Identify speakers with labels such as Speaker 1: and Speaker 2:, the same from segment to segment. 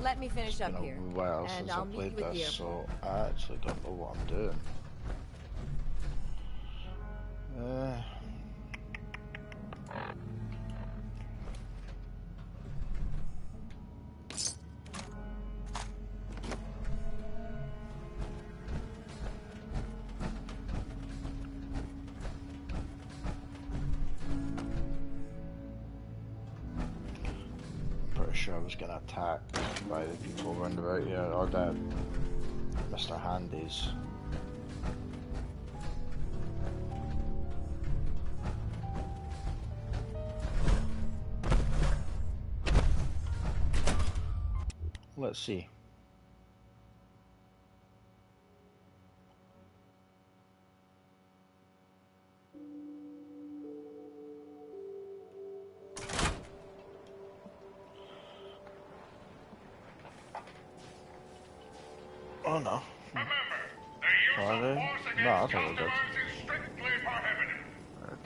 Speaker 1: Let me finish up here,
Speaker 2: It's been a while since I played this, so I actually don't know what I'm doing. Sure I was getting attacked by the people around about here, or the Mr. Handies. Let's see. Oh no. Are they? No, I thought they did.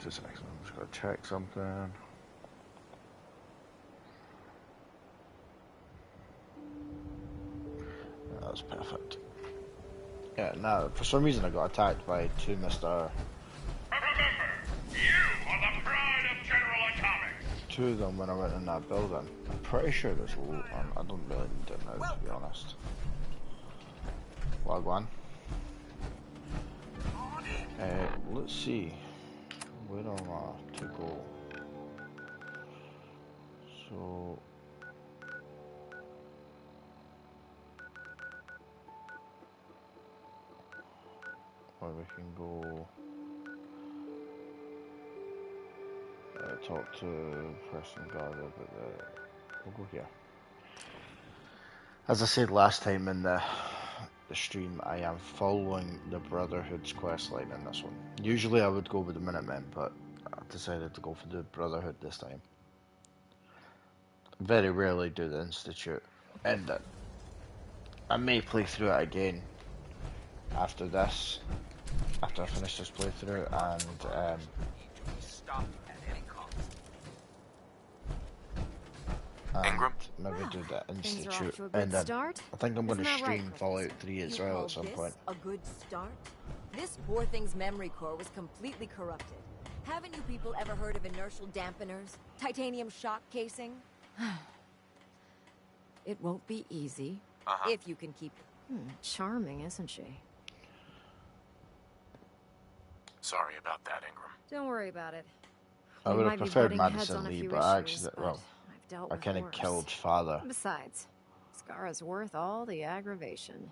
Speaker 2: 2 seconds, I'm just gonna check something. That was perfect. Yeah, no, for some reason I got attacked by 2 Mr.
Speaker 3: Remember, you are the pride of General Atomics.
Speaker 2: 2 of them when I went in that building. I'm pretty sure there's I don't really know, to be honest. Log one. Let's see. Where am I to go? So where we can go. Talk to person guard, but we'll go here. As I said last time in the stream, I am following the Brotherhood's questline in this one. Usually I would go with the Minutemen, but I decided to go for the Brotherhood this time. Very rarely do the Institute, and I may play through it again after this, after I finish this playthrough, and
Speaker 4: stop at any cost.
Speaker 2: Ingram, maybe do the Institute, and then I think I'm going to stream Fallout 3 as well at some point.
Speaker 1: A good start? This poor thing's memory core was completely corrupted. Haven't you people ever heard of inertial dampeners? Titanium shock casing? It won't be easy if you can keep.
Speaker 5: Charming, isn't she?
Speaker 4: Sorry about that, Ingram.
Speaker 5: Don't worry about it.
Speaker 2: I would have preferred Madison Lee, but actually, well, I kind of
Speaker 5: worse.
Speaker 2: killed father.
Speaker 5: Besides, Skara's worth all the aggravation.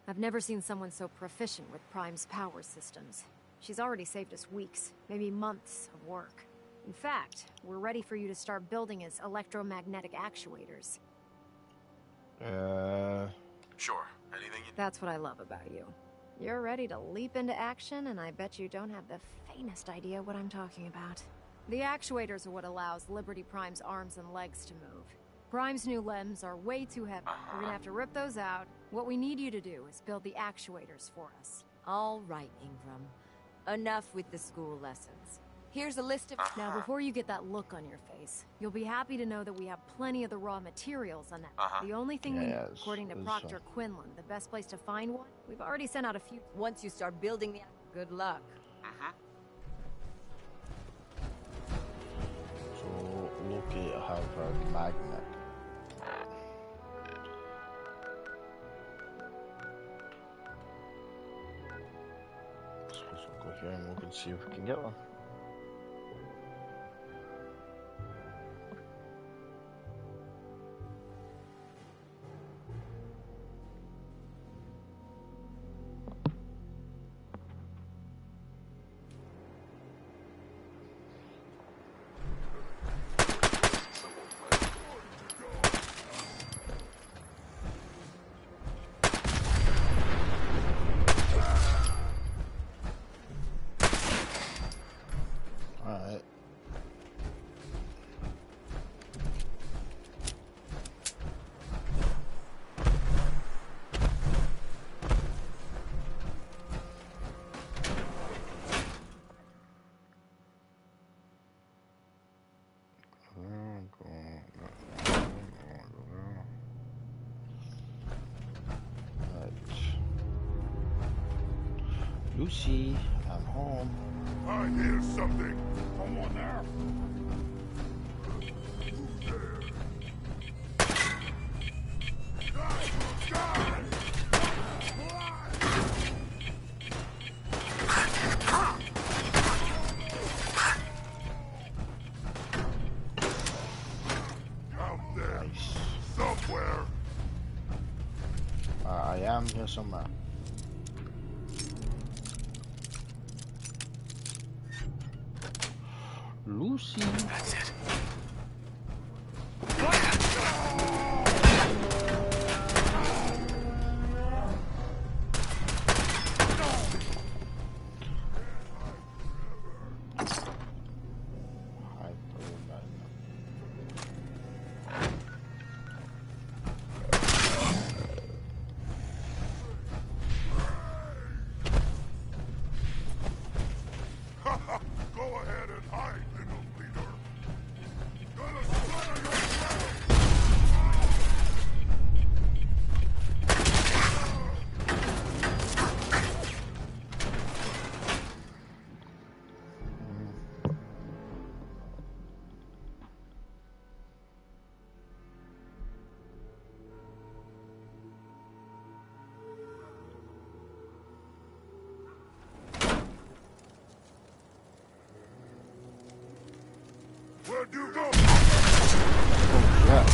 Speaker 1: I've never seen someone so proficient with Prime's power systems.
Speaker 5: She's already saved us weeks, maybe months of work. In fact, we're ready for you to start building his electromagnetic actuators.
Speaker 4: Sure. Anything you...
Speaker 5: That's what I love about you. You're ready to leap into action, and I bet you don't have the faintest idea what I'm talking about. The actuators are what allows Liberty Prime's arms and legs to move. Prime's new limbs are way too heavy. We're gonna have to rip those out. What we need you to do is build the actuators for us.
Speaker 1: All right, Ingram. Enough with the school lessons. Here's a list of...
Speaker 5: Now, before you get that look on your face, you'll be happy to know that we have plenty of the raw materials on that. The only thing we need, according to Proctor Quinlan, the best place to find one, we've already sent out a few...
Speaker 1: Once you start building the... Good luck.
Speaker 2: So, locate a Harvard magnet. So we'll go here and look and see if we can get one. Lucy, I'm home.
Speaker 3: I hear something. Someone there. Out there.
Speaker 2: Nice.
Speaker 3: Somewhere.
Speaker 2: I am here somewhere. Lucy.
Speaker 4: That's it.
Speaker 3: Go ahead and hide, little leader. Gonna slaughter your friend. Where'd you go?
Speaker 2: Yeah.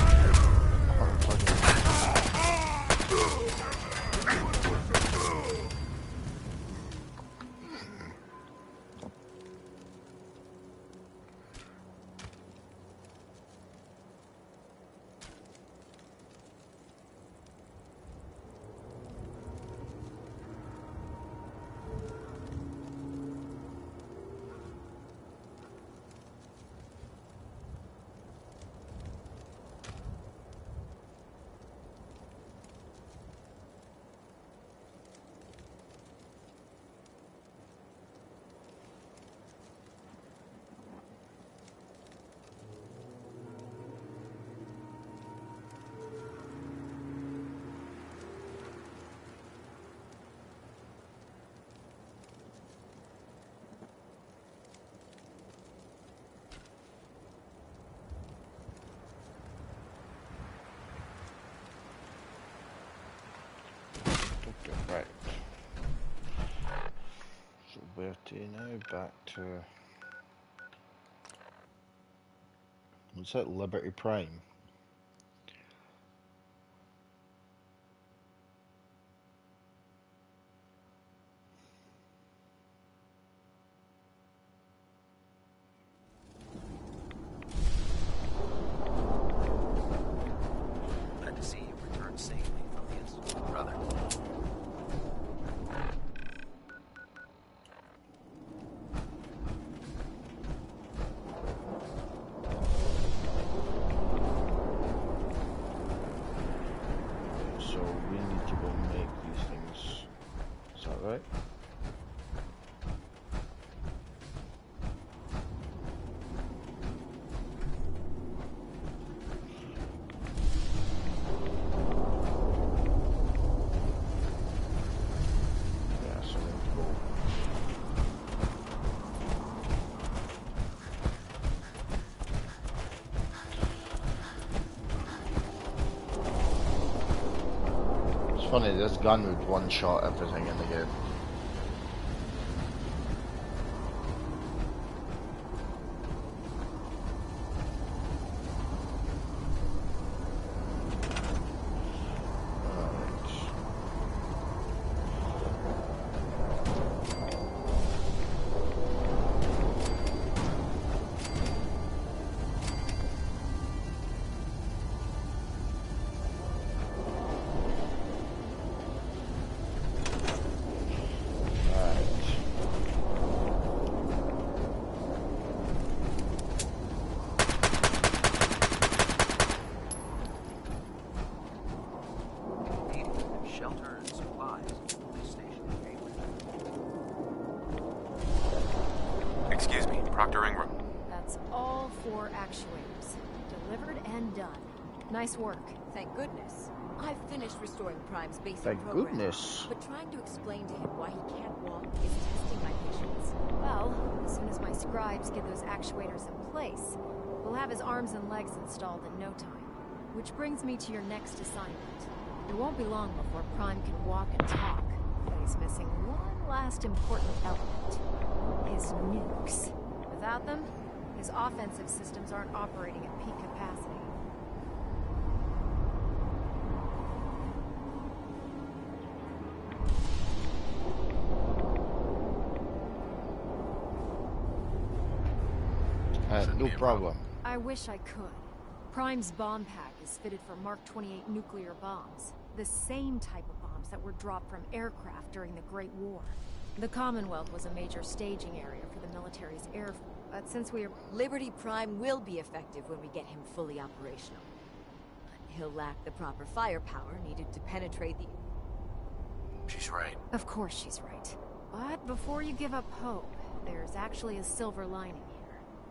Speaker 2: Right. So where to now? Back to... What's that? Liberty Prime.
Speaker 4: Glad to see you return safely from the Institute, brother.
Speaker 2: So we need to go make these things. Is that right? Yeah, so we need to go. It's funny, this gun would one-shot everything in the game. Alright.
Speaker 4: Shelter and supplies at the police station gateway. Excuse me, Proctor Ingram.
Speaker 5: That's all 4 actuators. Delivered and done. Nice work.
Speaker 1: Thank goodness. I've finished restoring Prime's basic
Speaker 2: Thank
Speaker 1: program.
Speaker 2: goodness.
Speaker 1: But trying to explain to him why he can't walk is testing my patience.
Speaker 5: Well, as soon as my scribes get those actuators in place, we'll have his arms and legs installed in no time. Which brings me to your next assignment. It won't be long before Prime can walk and talk, but he's missing one last important element. His nukes. Without them, his offensive systems aren't operating at peak capacity.
Speaker 2: No problem.
Speaker 5: I wish I could. Prime's bomb pack is fitted for Mark 28 nuclear bombs. The same type of bombs that were dropped from aircraft during the Great War. The Commonwealth was a major staging area for the military's air force. But since we are...
Speaker 1: Liberty Prime will be effective when we get him fully operational. He'll lack the proper firepower needed to penetrate the...
Speaker 4: She's right.
Speaker 5: Of course she's right. But before you give up hope, there's actually a silver lining here.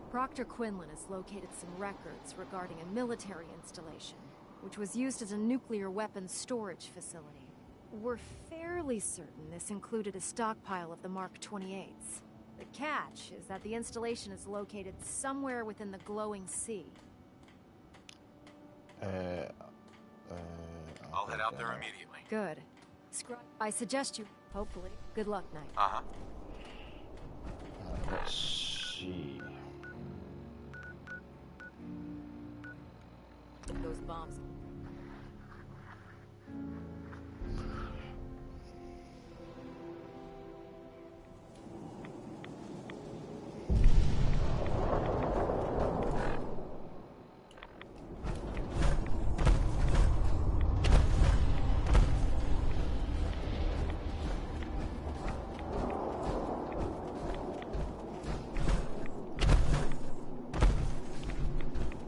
Speaker 5: Proctor Quinlan has located some records regarding a military installation, which was used as a nuclear weapons storage facility. We're fairly certain this included a stockpile of the Mark 28s. The catch is that the installation is located somewhere within the glowing sea.
Speaker 4: I'll head out there immediately.
Speaker 5: Good. I suggest you, hopefully. Good luck, Knight.
Speaker 4: Uh-huh.
Speaker 2: Let's see.
Speaker 1: Those bombs.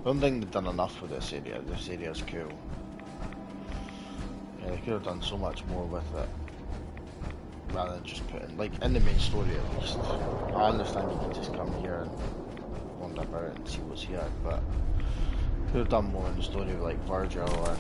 Speaker 2: I don't think they've done enough with this area. This area's cool. Yeah, they could have done so much more with it. Rather than just putting, like, in the main story at least. I understand you can just come here and wander about and see what's here, but could have done more in the story with, like, Virgil and...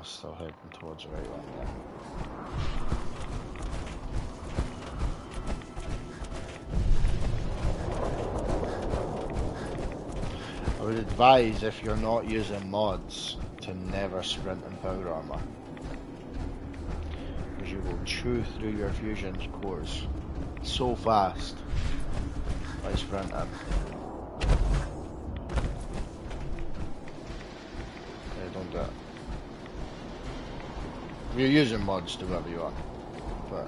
Speaker 2: Still heading towards the right one there. I would advise, if you're not using mods, to never sprint in power armor, because you will chew through your fusion cores so fast by sprinting. Yeah, don't do it. If you're using mods, do whatever you want, but...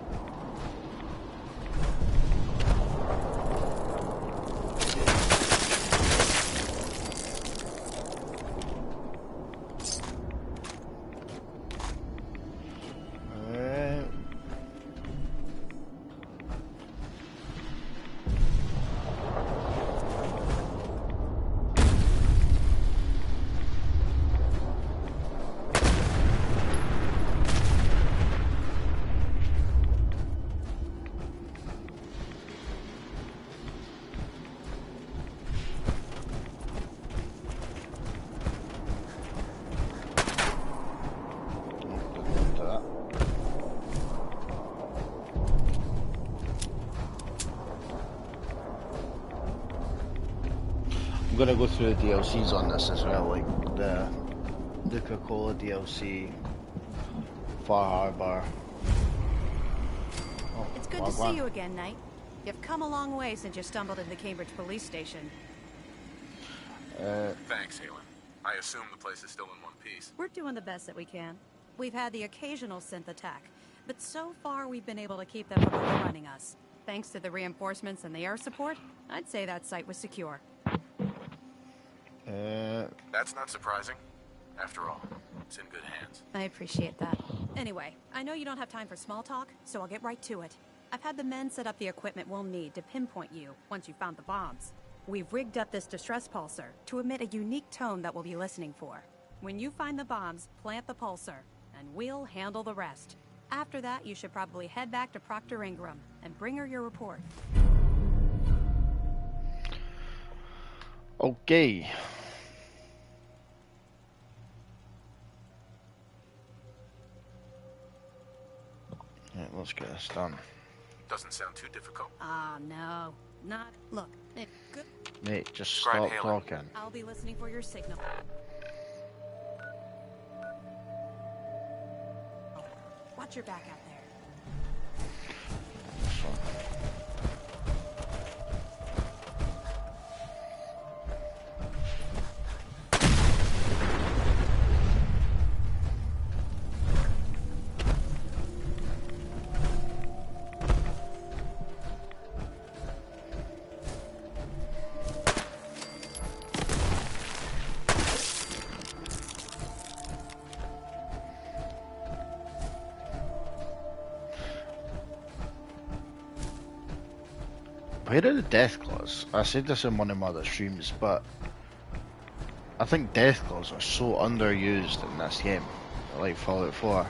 Speaker 2: I'm gonna go through the DLCs on this as well, like the Coca-Cola DLC, Far Harbor. Oh,
Speaker 6: it's good to see you again, Knight. You've come a long way since you stumbled in the Cambridge police station.
Speaker 4: Thanks, Halen. I assume the place is still in one piece.
Speaker 6: We're doing the best that we can. We've had the occasional synth attack, but so far we've been able to keep them from overrunning us. Thanks to the reinforcements and the air support, I'd say that site was secure.
Speaker 4: That's not surprising. After all, It's in good hands.
Speaker 6: I appreciate that. Anyway, I know you don't have time for small talk, so I'll get right to it. I've had the men set up the equipment we'll need to pinpoint you once you found the bombs. We've rigged up this distress pulsar to emit a unique tone that we'll be listening for. When you find the bombs, plant the pulsar, and we'll handle the rest. After that, you should probably head back to Proctor Ingram and bring her your report.
Speaker 2: Okay. Yeah, let's get this done.
Speaker 4: Doesn't sound too difficult.
Speaker 6: Ah, no. Not... Look, good...
Speaker 2: Mate, just
Speaker 4: Scribe
Speaker 2: stop
Speaker 4: hailing.
Speaker 2: talking.
Speaker 6: I'll be listening for your signal. Oh, watch your back out there.
Speaker 2: This one. Where are the Deathclaws? I said this in one of my other streams, but I think Deathclaws are so underused in this game, like Fallout 4.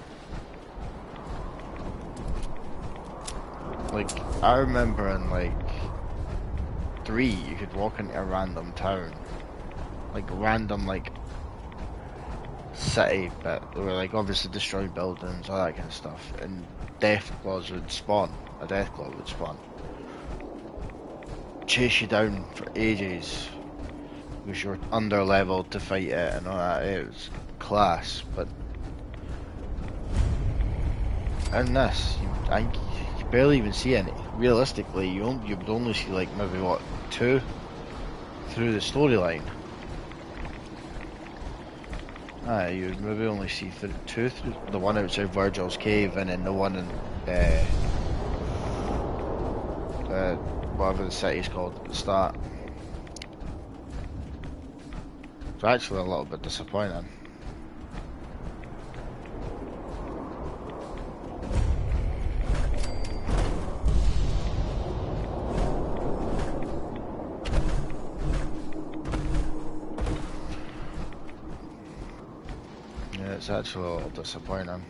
Speaker 2: Like, I remember in like 3, you could walk into a random town, like random like city, but they were like obviously destroying buildings, all that kind of stuff, and Deathclaws would spawn. A Deathclaw would spawn. Chase you down for ages because you're under leveled to fight it and all that. It was class, but in this, you barely even see any. Realistically, you would only see like maybe what 2 through the storyline. You would maybe only see 2 through the one outside Virgil's cave, and then the one in whatever the city's called at the start. It's actually a little bit disappointing. Yeah, it's actually a little disappointing.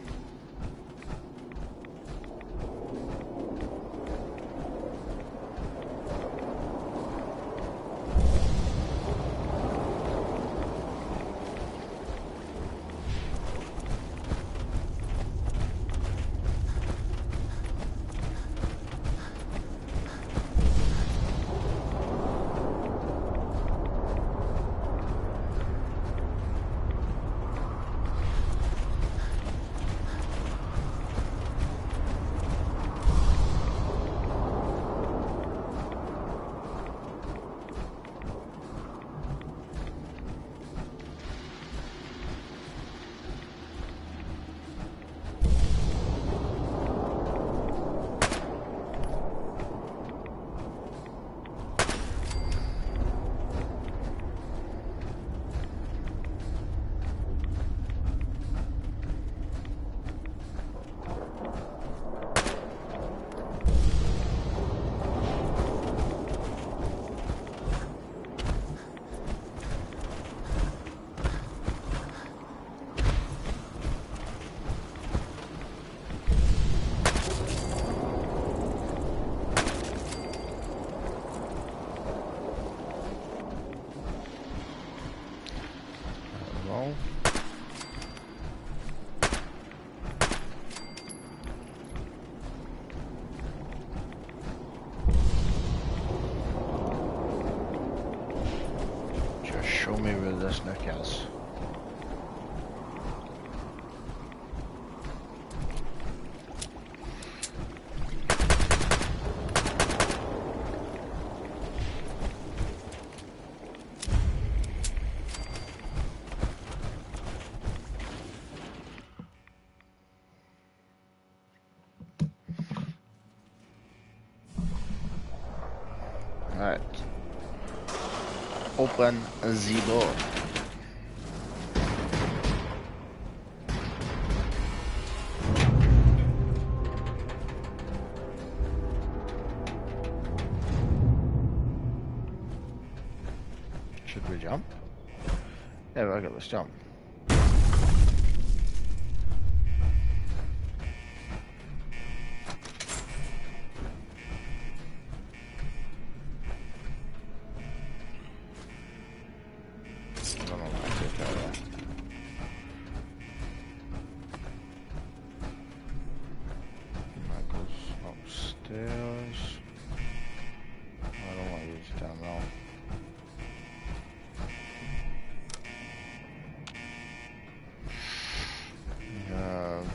Speaker 2: Show me where this nook is. Alright. Open the door. Yeah, okay, let's jump. I don't know what I did there. That goes upstairs. I don't want to use it down now. We have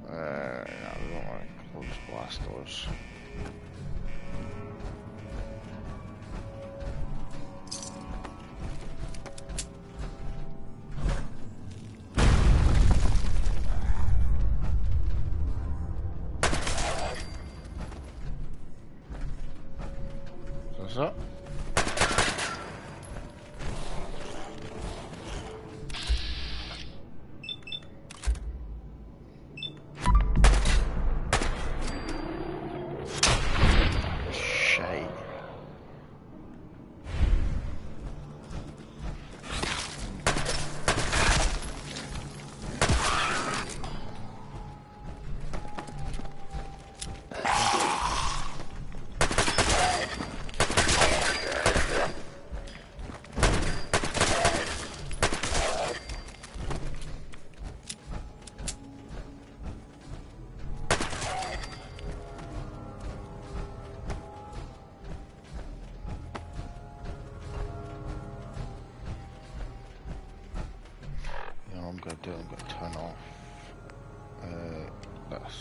Speaker 2: no, we don't want to close blast doors. What's that? Shite. I'm gonna do, I'm gonna turn off this.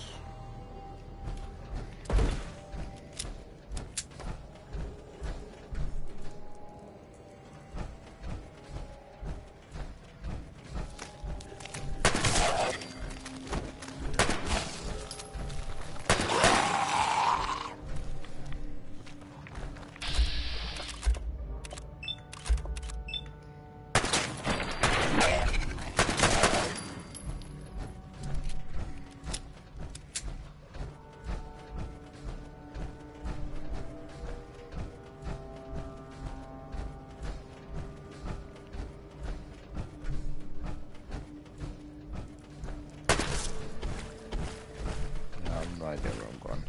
Speaker 2: No idea where I'm going.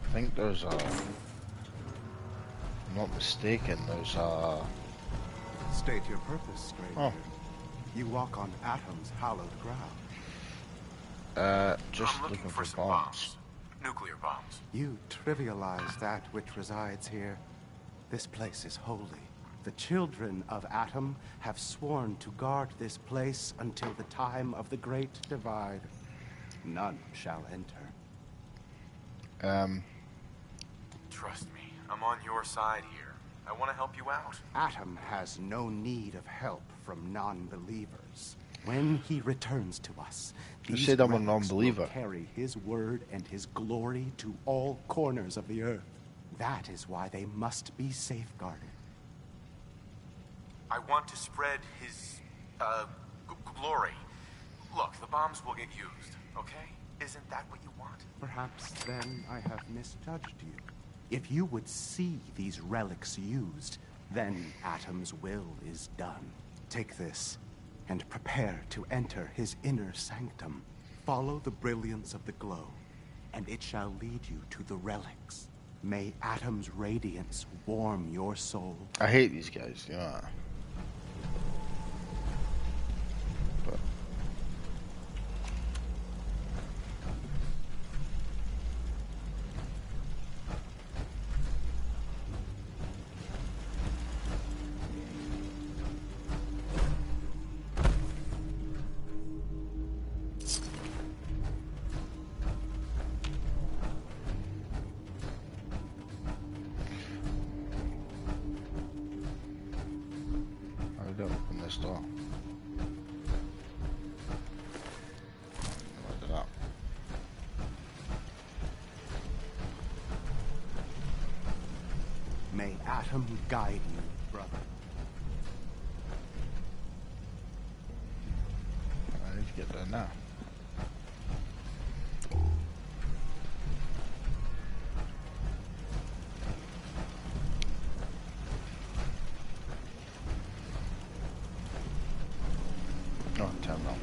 Speaker 2: I think there's a, if I'm not mistaken, there's a...
Speaker 7: State your purpose, stranger.
Speaker 2: Oh.
Speaker 7: You walk on Atom's hallowed ground.
Speaker 2: Just
Speaker 4: I'm looking for some bombs. Nuclear bombs.
Speaker 7: You trivialize that which resides here. This place is holy. The children of Atom have sworn to guard this place until the time of the Great Divide. None shall enter.
Speaker 4: Trust me, I'm on your side here. I want to help you out.
Speaker 7: Atom has no need of help from non-believers. When he returns to us,
Speaker 2: You
Speaker 7: these
Speaker 2: said I'm a
Speaker 7: relics
Speaker 2: non-believer.
Speaker 7: will carry his word and his glory to all corners of the earth. That is why they must be safeguarded.
Speaker 4: I want to spread his, glory. Look, the bombs will get used, okay? Isn't that what you want?
Speaker 7: Perhaps then I have misjudged you. If you would see these relics used, then Atom's will is done. Take this, and prepare to enter his inner sanctum. Follow the brilliance of the glow, and it shall lead you to the relics. May Atom's radiance warm your soul.
Speaker 2: I hate these guys, you know that. But this door. What did that?
Speaker 7: May Atom guide you, brother.
Speaker 2: I need to get there now. Oh, terminal.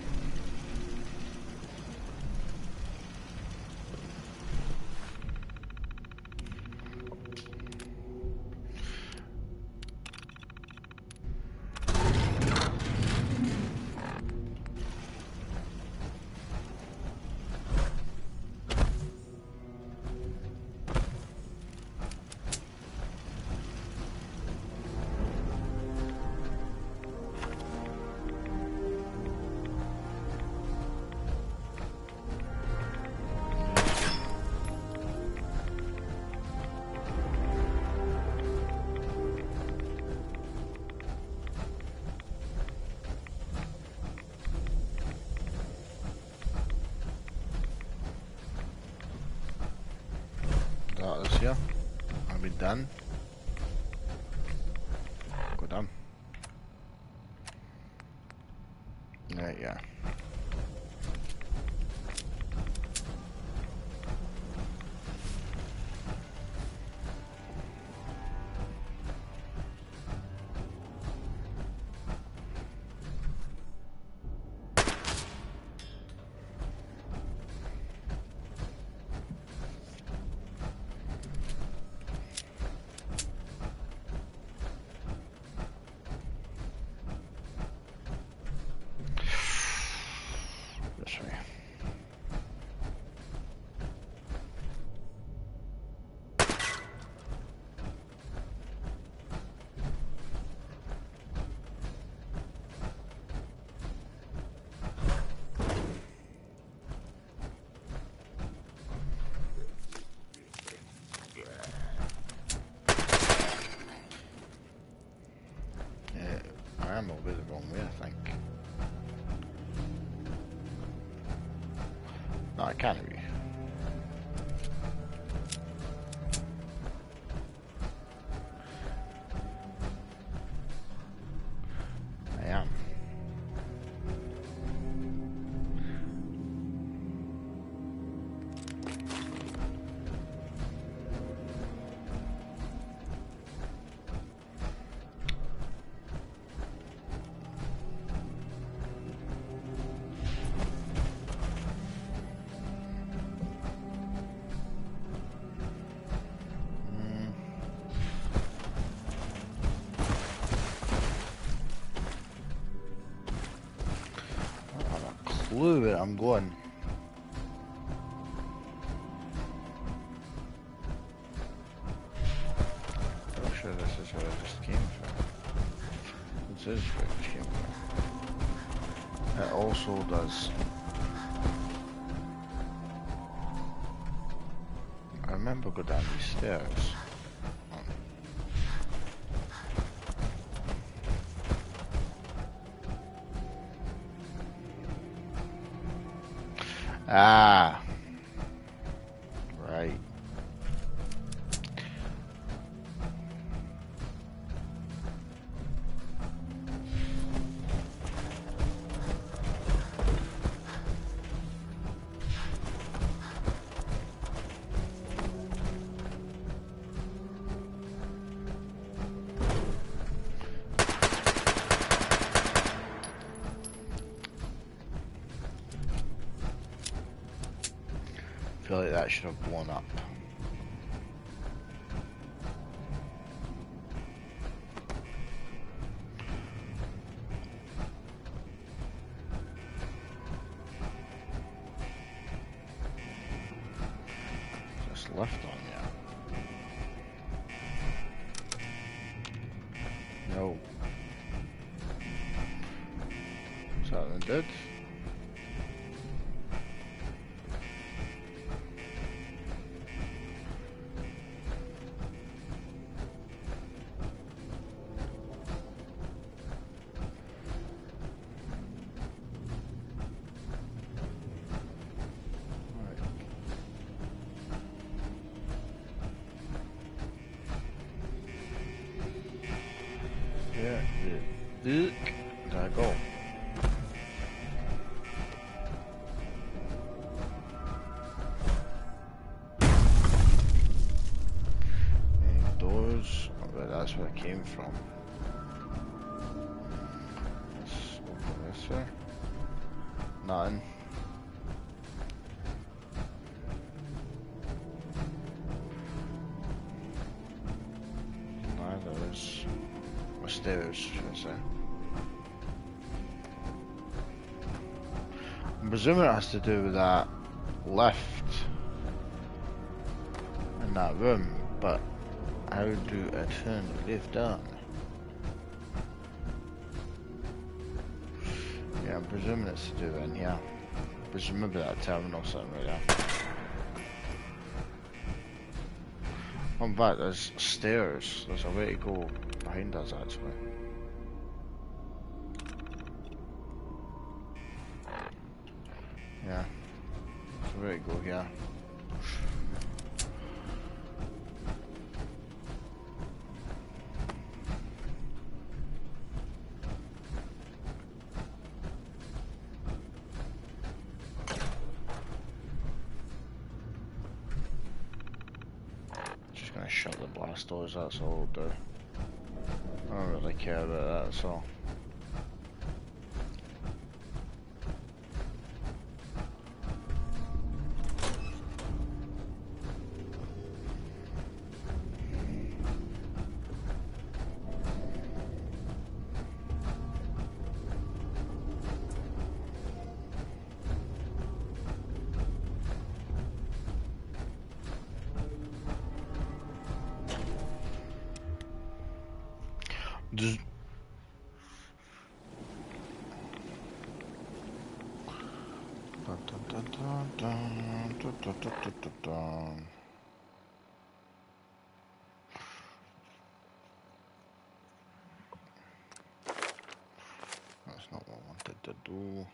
Speaker 2: That is here. I'll be done. Go down. There you go. This way. Yeah, I am over the wrong way, I think. No, I can't be. I am. Clue where I'm going. I'm sure this is where I just came from. This is where I just came from. It also does. I remember go down these stairs. Ah, right. I feel like that should have blown up. Just left on you. No. Something did. There I go. And doors. Oh, that's where it came from. Let's open this way. Nothing. There's stairs, should I say. I'm presuming it has to do with that lift in that room, but how do I turn the lift on? Yeah, I'm presuming it's to do in here. Presumably that terminal something right there. In fact, there's stairs. There's a way to go behind us, actually. Yeah. There's a way to go here. Shut the blast doors, that's all I'll do. I don't really care about that, so. That's not what I wanted to do.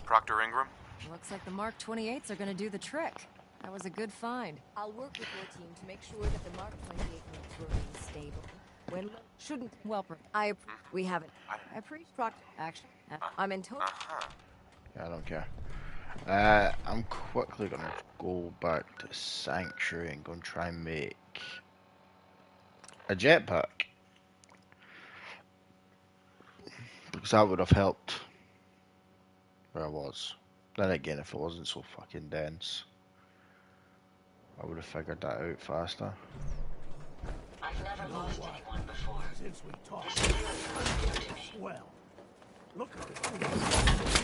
Speaker 4: Proctor Ingram?
Speaker 1: Looks like the Mark 28s are gonna do the trick. That was a good find. I'll work with your team to make sure that the Mark 28 will remain stable. When shouldn't we haven't. I appreciate Proctor. Actually, I'm in total.
Speaker 2: Yeah, I don't care. I'm quickly gonna go back to Sanctuary and go and try and make a jetpack. Because that would have helped where I was. Then again, if it wasn't so fucking dense, I would have figured that out faster.
Speaker 8: I've never lost anyone before.
Speaker 3: Since we talked.
Speaker 8: This feels familiar to me.
Speaker 3: Well, look at this.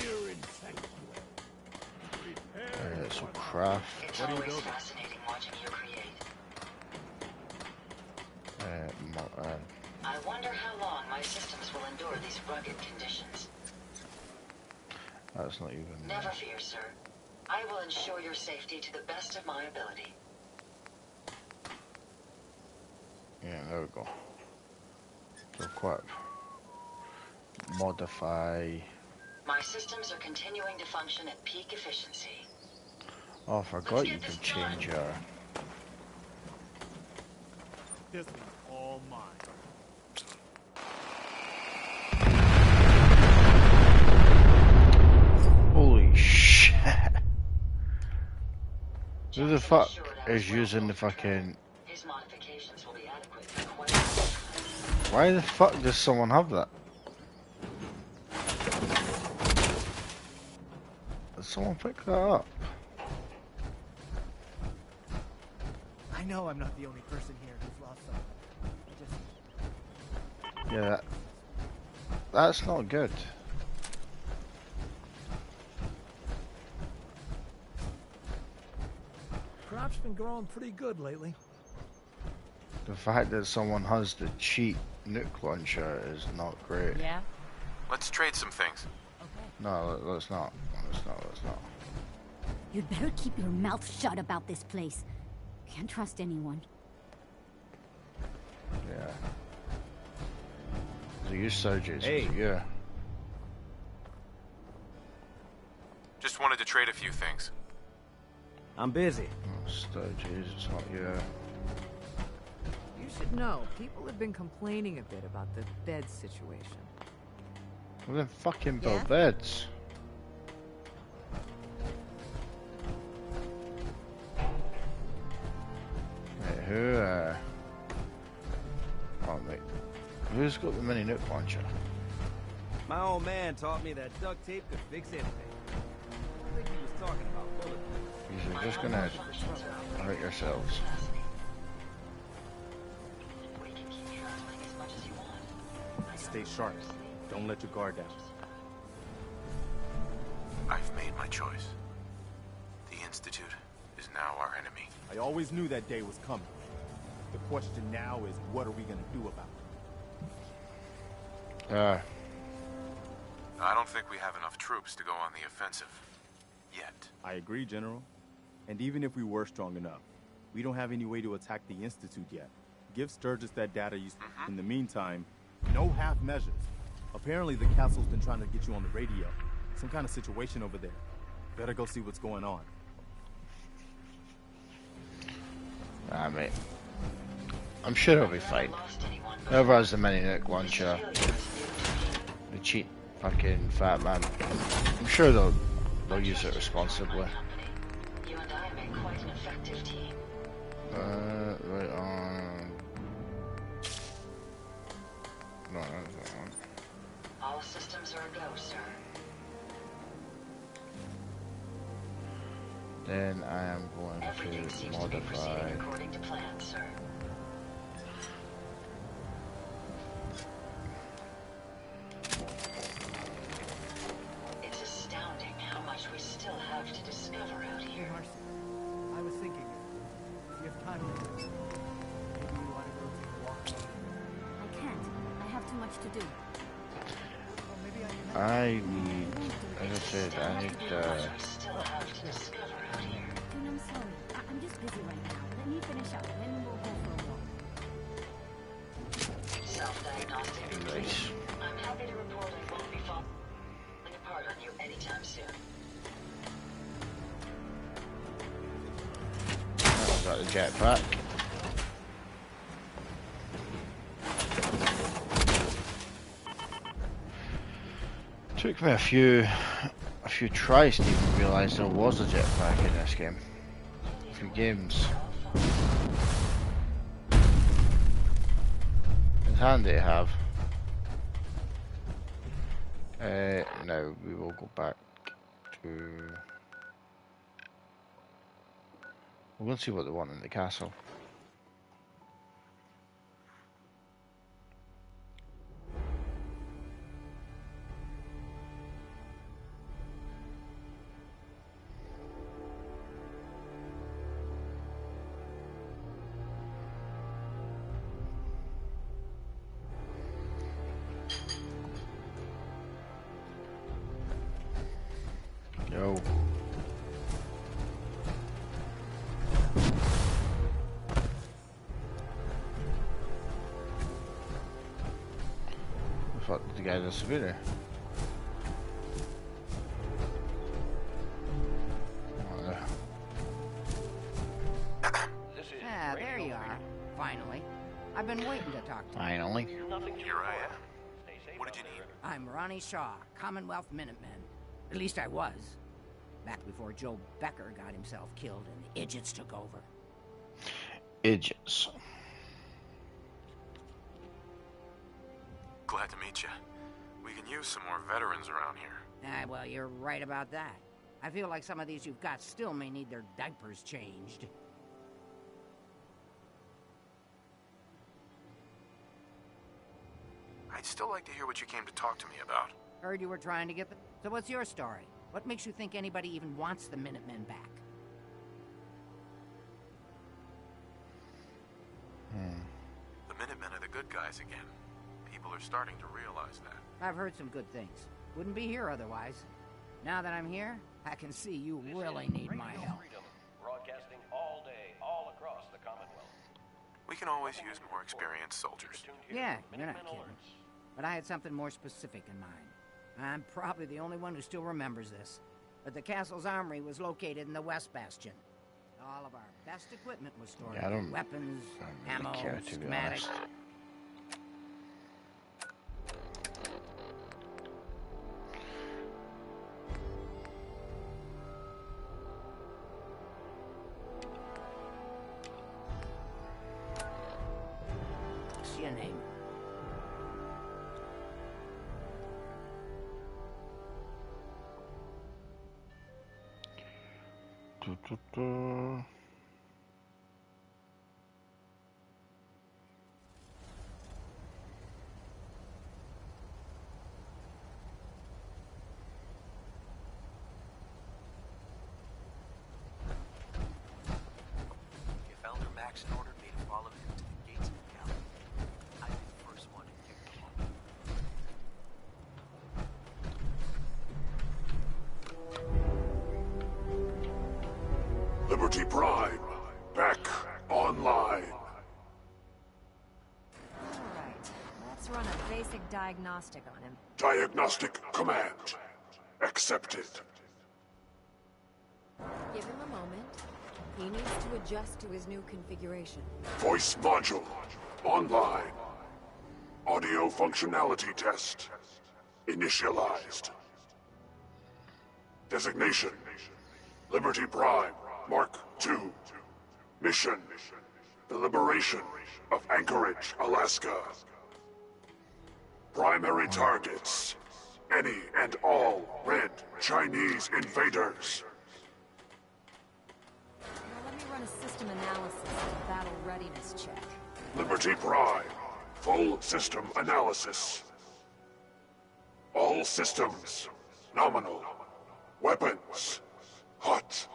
Speaker 3: Here in Sanctuary. Prepare.
Speaker 2: So craft.
Speaker 8: It's always fascinating watching you create. I wonder how long my systems will endure these rugged conditions.
Speaker 2: That's not even.
Speaker 8: Never fear, sir. I will ensure your safety to the best of my ability.
Speaker 2: Yeah, there we go. So equip. Modify.
Speaker 8: My systems are continuing to function at peak efficiency.
Speaker 2: Oh, I forgot you can change your.
Speaker 3: This one's all mine.
Speaker 2: Holy shit. Who the fuck is using the fucking...
Speaker 8: His modifications will be adequate for quite some time.
Speaker 2: Why the fuck does someone have that? Did someone pick that up?
Speaker 9: I know I'm not the only person here who's lost someone.
Speaker 2: Yeah, That's not good.
Speaker 9: Crop's been growing pretty good lately.
Speaker 2: The fact that someone has the cheat nuke launcher is not great.
Speaker 1: Yeah?
Speaker 4: Let's trade some things.
Speaker 2: No, let's not. Let's not.
Speaker 10: You'd better keep your mouth shut about this place. Can't trust anyone.
Speaker 2: Yeah. So you surgeries.
Speaker 11: Hey.
Speaker 2: Yeah.
Speaker 4: Just wanted to trade a few things.
Speaker 11: I'm busy.
Speaker 2: Oh, surgeries, it's not you.
Speaker 1: You should know, people have been complaining a bit about the bed situation.
Speaker 2: Well then fucking build
Speaker 1: Yeah?
Speaker 2: beds. Wait, oh mate. Who's got the mini nuke launcher?
Speaker 11: My old man taught me that duct tape could fix anything. I think he was talking about bullet.
Speaker 2: You're just gonna hurt yourselves.
Speaker 7: Stay sharp. Don't let your guard down.
Speaker 4: I've made my choice. The Institute is now our enemy.
Speaker 12: I always knew that day was coming. The question now is, what are we gonna do about it?
Speaker 4: I don't think we have enough troops to go on the offensive. Yet.
Speaker 12: I agree, General. And even if we were strong enough, we don't have any way to attack the Institute yet. Give Sturgis that data you... In the meantime, no half measures. Apparently the castle's been trying to get you on the radio. Some kind of situation over there. Better go see what's going on.
Speaker 2: Mate. I'm sure it'll be fine. Whoever has the mini nuke launcher, the cheat fucking fat man, I'm sure they'll use it responsibly.
Speaker 8: You and I make quite an effective team.
Speaker 2: Right on. No, that's that one.
Speaker 8: All systems are a go, sir.
Speaker 2: Then I am going
Speaker 8: Everything
Speaker 2: to
Speaker 8: seems to be proceeding
Speaker 2: modify.
Speaker 8: according to plan, sir. It's astounding how much we still have to discover out here.
Speaker 9: I was thinking, if you have time, maybe you want to go take a walk.
Speaker 10: I can't. I have too much to do.
Speaker 9: Well, maybe
Speaker 2: I need, as I said, I need
Speaker 8: We still have to discover out here.
Speaker 10: Dude, I'm sorry. I'm just busy right now. Let me finish up, then we'll go for a walk.
Speaker 8: Self-diagnostic complete.
Speaker 2: Nice.
Speaker 8: I'm happy to report I won't be falling apart on you anytime soon.
Speaker 2: I've got the jetpack. Took me a few tries to even realise there was a jetpack in this game. A few games. It's handy to have. Now we will go back to... We'll see what they want in the castle. Yo. I thought the guy was a
Speaker 13: Ah, there you are. Finally. I've been waiting to talk to you.
Speaker 2: Finally.
Speaker 4: Here I am. What did you need?
Speaker 13: I'm Ronnie Shaw, Commonwealth Minutemen. At least I was. Back before Joe Becker got himself killed and the idiots took over.
Speaker 2: Idiots.
Speaker 4: Glad to meet you. We can use some more veterans around here.
Speaker 13: Ah, well, you're right about that. I feel like some of these you've got still may need their diapers changed.
Speaker 4: I'd still like to hear what you came to talk to me about.
Speaker 13: Heard you were trying to get the... So what's your story? What makes you think anybody even wants the Minutemen back?
Speaker 4: The Minutemen are the good guys again. People are starting to realize that.
Speaker 13: I've heard some good things. Wouldn't be here otherwise. Now that I'm here, I can see you really need my help.
Speaker 14: Broadcasting all day, all across the Commonwealth.
Speaker 4: We can always use more experienced soldiers.
Speaker 13: Yeah, you're not kidding. But I had something more specific in mind. I'm probably the only one who still remembers this. But the castle's armory was located in the West Bastion. All of our best equipment was stored.
Speaker 2: Yeah, I don't
Speaker 13: weapons,
Speaker 2: really
Speaker 13: ammo,
Speaker 2: care, to be
Speaker 13: schematics.
Speaker 2: honest.
Speaker 13: What's your name?
Speaker 14: If Elder Maxon ordered me to follow him to the gates of the gallery, I'd be the first one to kick them off.
Speaker 3: Liberty Prime, back online.
Speaker 1: Alright, let's run a basic diagnostic on him.
Speaker 3: Diagnostic command accepted.
Speaker 1: Give him a moment. He needs to adjust to his new configuration.
Speaker 3: Voice module online. Audio functionality test initialized. Designation: Liberty Prime Mark II. Mission: the liberation of Anchorage, Alaska. Primary targets: any and all red Chinese invaders.
Speaker 1: Now let me run a system analysis and battle readiness check.
Speaker 3: Liberty Prime, full system analysis. All systems, nominal. Weapons, hot.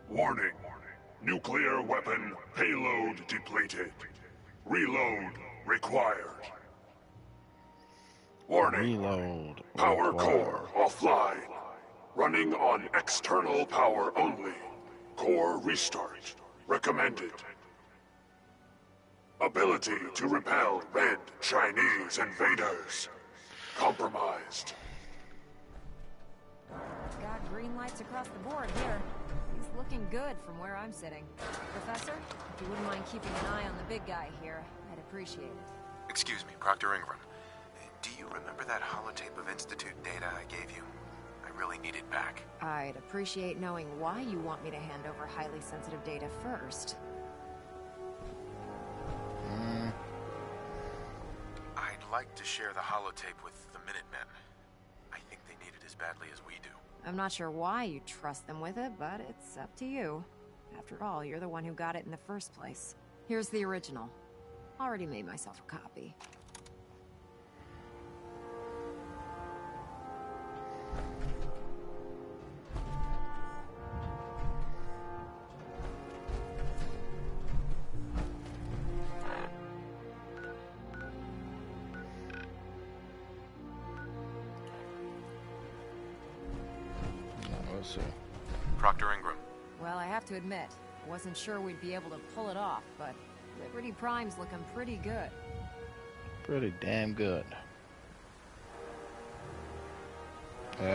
Speaker 3: Warning, nuclear weapon payload depleted. Reload required. Warning,
Speaker 2: Reload.
Speaker 3: power
Speaker 2: required.
Speaker 3: core offline. Running on external power only. Core restart recommended. Ability to repel red Chinese invaders compromised.
Speaker 1: Got green lights across the board here. He's looking good from where I'm sitting. Professor, if you wouldn't mind keeping an eye on the big guy here, I'd appreciate it.
Speaker 4: Excuse me, Proctor Ingram. Do you remember that holotape of Institute data I gave you? I really need it back.
Speaker 1: I'd appreciate knowing why you want me to hand over highly sensitive data first.
Speaker 4: I'd like to share the holotape with the Minutemen. I think they need it as badly as we do.
Speaker 1: I'm not sure why you trust them with it, but it's up to you. After all, you're the one who got it in the first place. Here's the original. Already made myself a copy.
Speaker 2: Let's see.
Speaker 4: Proctor Ingram.
Speaker 1: Well, I have to admit, I wasn't sure we'd be able to pull it off, but Liberty Prime's looking pretty good.
Speaker 2: Pretty damn good.
Speaker 4: With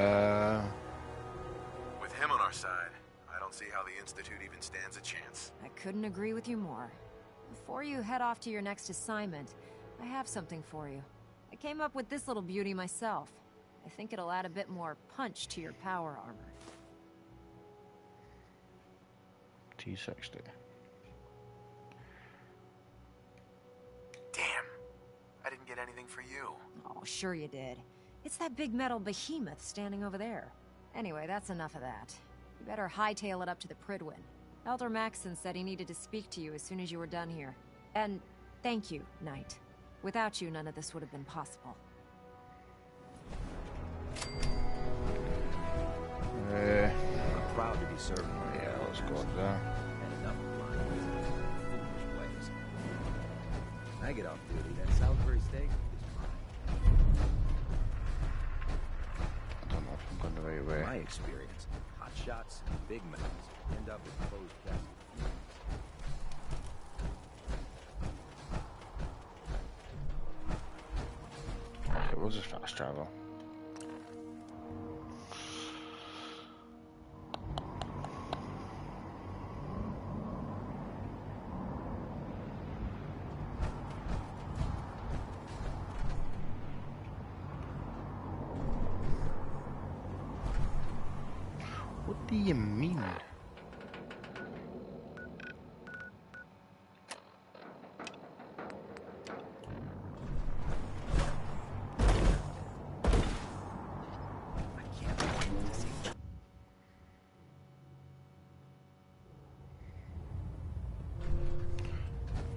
Speaker 4: him on our side, I don't see how the Institute even stands a chance.
Speaker 1: I couldn't agree with you more. Before you head off to your next assignment, I have something for you. I came up with this little beauty myself. I think it'll add a bit more punch to your power armor.
Speaker 2: T60.
Speaker 4: Damn. I didn't get anything for you.
Speaker 1: Oh, sure you did. It's that big metal behemoth standing over there. Anyway, that's enough of that. You better hightail it up to the Prydwen. Elder Maxon said he needed to speak to you as soon as you were done here. And thank you, Knight. Without you, none of this would have been possible.
Speaker 11: I'm proud to be serving.
Speaker 2: Yeah, let's go up there.
Speaker 11: And enough of my foolish ways. When I get off duty, that Salisbury steak is mine.
Speaker 2: I don't know if I'm going the right way.
Speaker 11: In my experience, hot shots and big mouths end up with closed caskets.
Speaker 2: It was just fast travel. What do you mean?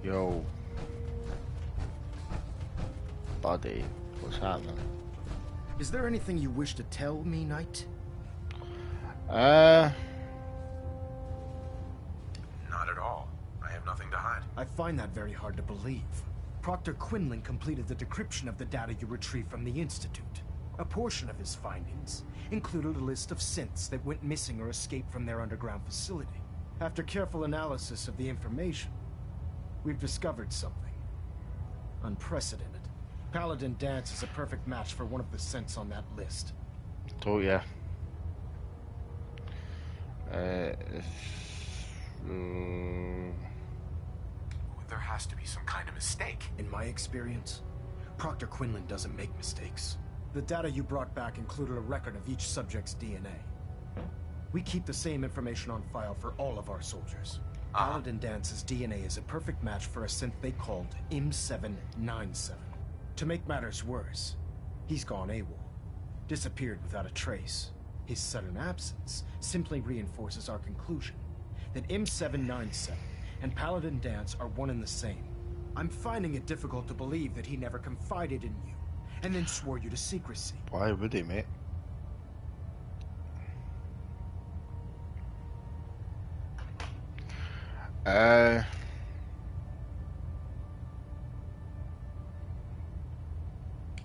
Speaker 2: Yo, buddy, what's happening?
Speaker 15: Is there anything you wish to tell me, Knight?
Speaker 4: Not at all. I have nothing to hide.
Speaker 15: I find that very hard to believe. Proctor Quinlan completed the decryption of the data you retrieved from the Institute. A portion of his findings included a list of synths that went missing or escaped from their underground facility. After careful analysis of the information, we've discovered something unprecedented. Paladin Danse is a perfect match for one of the synths on that list.
Speaker 2: Oh yeah.
Speaker 4: There has to be some kind of mistake.
Speaker 15: In my experience, Proctor Quinlan doesn't make mistakes. The data you brought back included a record of each subject's DNA. We keep the same information on file for all of our soldiers. Paladin Danse's DNA is a perfect match for a synth they called M797. To make matters worse, he's gone AWOL, disappeared without a trace. His sudden absence simply reinforces our conclusion that M797 and Paladin Danse are one and the same. I'm finding it difficult to believe that he never confided in you and then swore you to secrecy.
Speaker 2: Why would he, mate?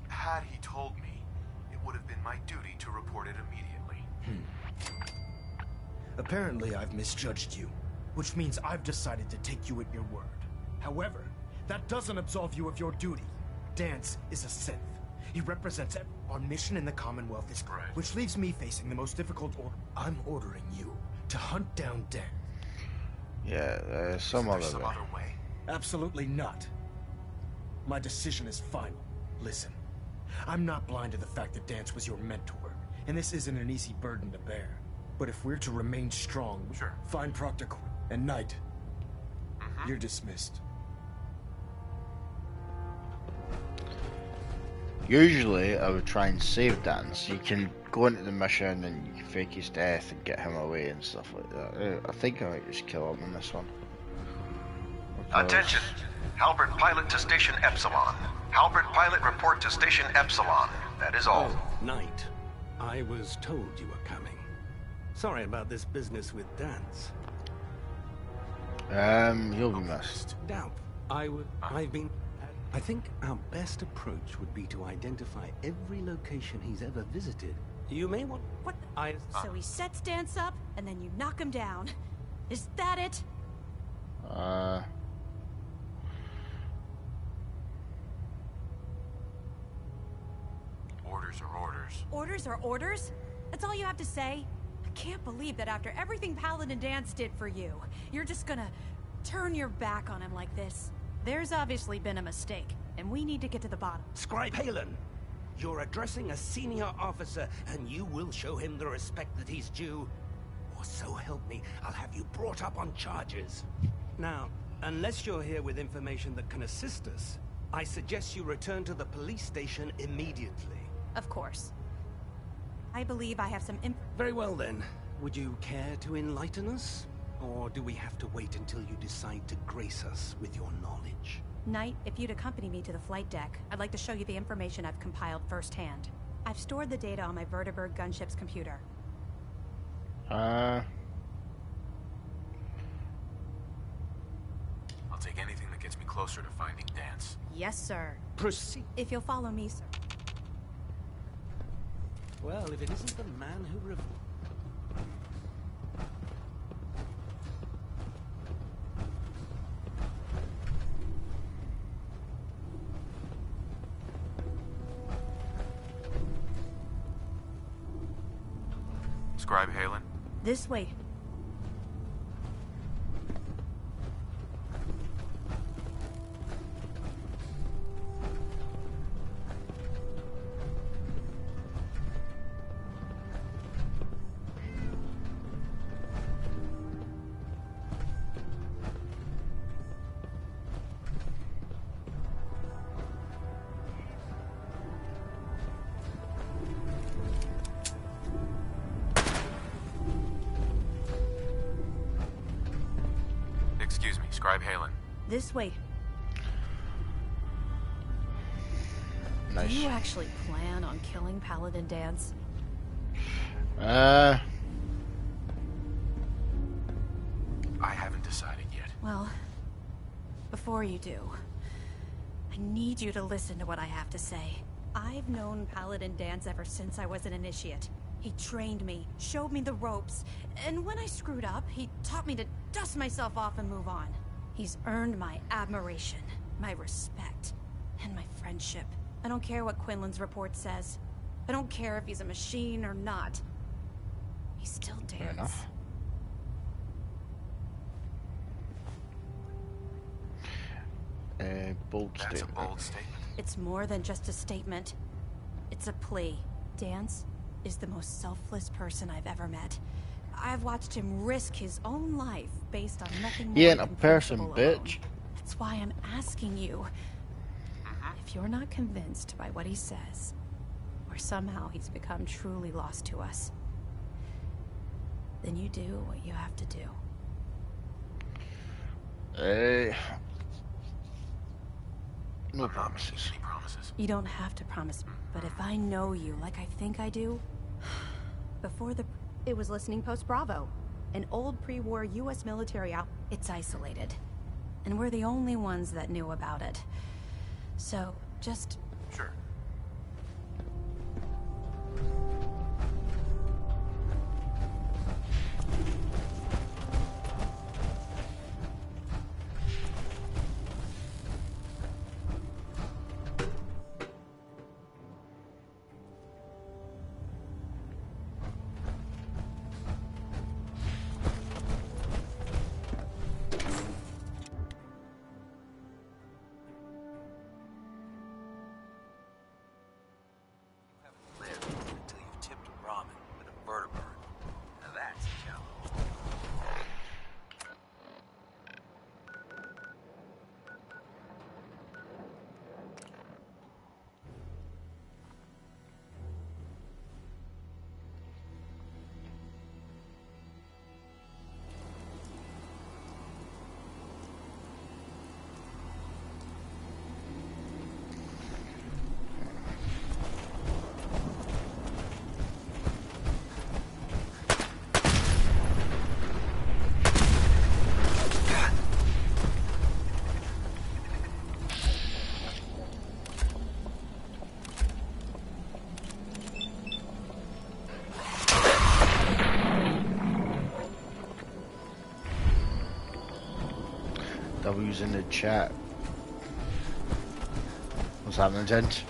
Speaker 4: Had he told me, it would have been my duty to report it immediately.
Speaker 15: Apparently, I've misjudged you, which means I've decided to take you at your word. However, that doesn't absolve you of your duty. Danse is a synth. He represents our mission in the Commonwealth is correct, which leaves me facing the most difficult order. I'm ordering you to hunt down Danse.
Speaker 2: Yeah, some other
Speaker 4: way.
Speaker 15: Absolutely not. My decision is final. Listen, I'm not blind to the fact that Danse was your mentor, and this isn't an easy burden to bear. But if we're to remain strong, find Proctor Quinn and Knight, you're dismissed.
Speaker 2: Usually, I would try and save Danse. You can go into the mission and you can fake his death and get him away and stuff like that. I think I might just kill him in this one.
Speaker 16: Attention! Halbert Pilot to Station Epsilon. Halbert Pilot, report to Station Epsilon. That is all.
Speaker 17: Oh, Knight. I was told you were coming. Sorry about this business with Danse.
Speaker 2: He'll be missed.
Speaker 17: Doubt. I think our best approach would be to identify every location he's ever visited. You may want...
Speaker 6: What? So he sets Danse up, and then you knock him down. Is that it?
Speaker 4: Orders are orders.
Speaker 6: Orders are orders? That's all you have to say? I can't believe that after everything Paladin Danse did for you, you're just gonna turn your back on him like this. There's obviously been a mistake, and we need to get to the bottom.
Speaker 17: Scribe Halen, you're addressing a senior officer, and you will show him the respect that he's due. Or so help me, I'll have you brought up on charges. Now, unless you're here with information that can assist us, I suggest you return to the police station immediately.
Speaker 6: Of course. I believe I have some
Speaker 17: Very well then. Would you care to enlighten us? Or do we have to wait until you decide to grace us with your knowledge?
Speaker 6: Knight, if you'd accompany me to the flight deck, I'd like to show you the information I've compiled firsthand. I've stored the data on my Vertibird gunship's computer.
Speaker 4: I'll take anything that gets me closer to finding Danse.
Speaker 6: Yes, sir.
Speaker 17: Proceed.
Speaker 6: If you'll follow me, sir.
Speaker 17: Well, if it isn't the man who
Speaker 4: Scribe Halen?
Speaker 6: This way.
Speaker 4: Excuse me, Scribe Halen.
Speaker 6: This way.
Speaker 2: Nice.
Speaker 6: Do you actually plan on killing Paladin Danse?
Speaker 4: I haven't decided yet.
Speaker 6: Well, before you do, I need you to listen to what I have to say. I've known Paladin Danse ever since I was an initiate. He trained me, showed me the ropes, and when I screwed up, he taught me to dust myself off and move on. He's earned my admiration, my respect, and my friendship. I don't care what Quinlan's report says. I don't care if he's a machine or not. He's still Danse.
Speaker 2: Fair enough. Bold
Speaker 4: That's
Speaker 2: statement.
Speaker 4: a bold statement.
Speaker 6: It's more than just a statement. It's a plea. Danse is the most selfless person I've ever met. I've watched him risk his own life based on nothing more
Speaker 2: He ain't a
Speaker 6: than
Speaker 2: person,
Speaker 6: principle
Speaker 2: bitch.
Speaker 6: alone. That's why I'm asking you. If you're not convinced by what he says, or somehow he's become truly lost to us, then you do what you have to do.
Speaker 2: No promises.
Speaker 4: Any promises?
Speaker 6: You don't have to promise me, but if I know you like I think I do... Before the... It was Listening Post Bravo. An old pre-war U.S. military out... It's isolated. And we're the only ones that knew about it. So, just...
Speaker 4: Sure.
Speaker 2: W's in the chat. What's happening, gents?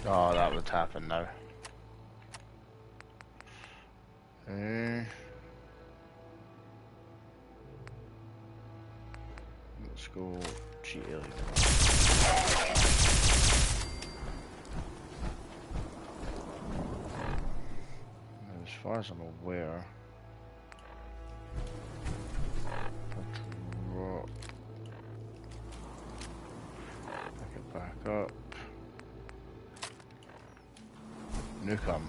Speaker 2: Oh, that would happen now. Let's go cheat alien. far as I'm aware. Pick it back up. Nukem.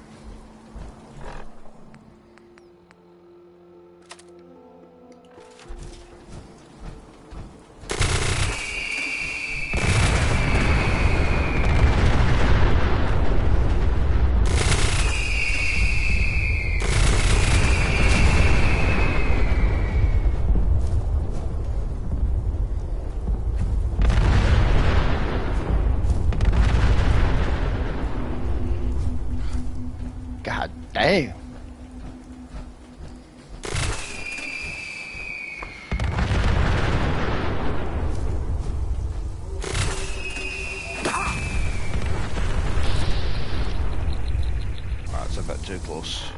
Speaker 2: God damn. That's a bit too close.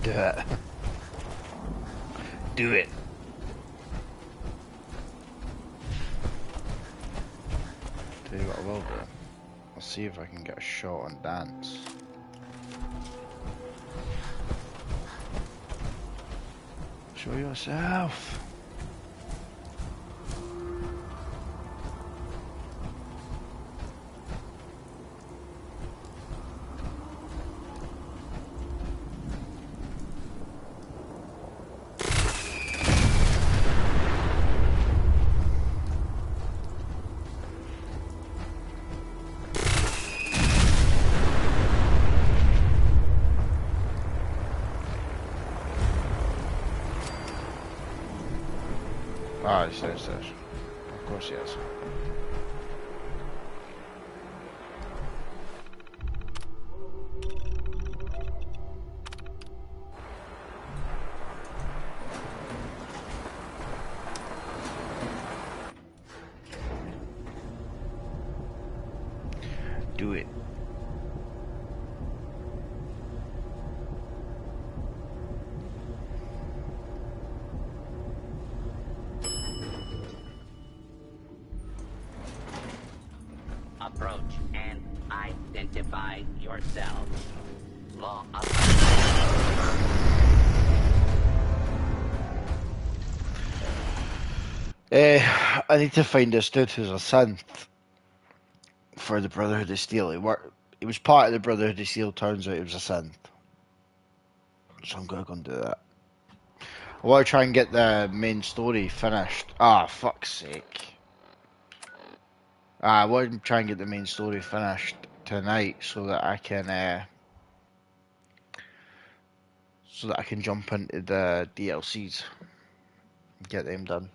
Speaker 2: Do it. Do it. Tell you what I will do. I'll see if I can get a shot on Dance. Show yourself. Ah, he's downstairs. Of course he is. Do it.
Speaker 18: Approach and identify yourself. Law of...
Speaker 2: I need to find this dude who's a synth for the Brotherhood of Steel. He was part of the Brotherhood of Steel, turns out he was a synth. So I'm gonna go and do that. I want to try and get the main story finished. Ah, fuck's sake. I want to try and get the main story finished tonight so that I can jump into the DLCs and get them done.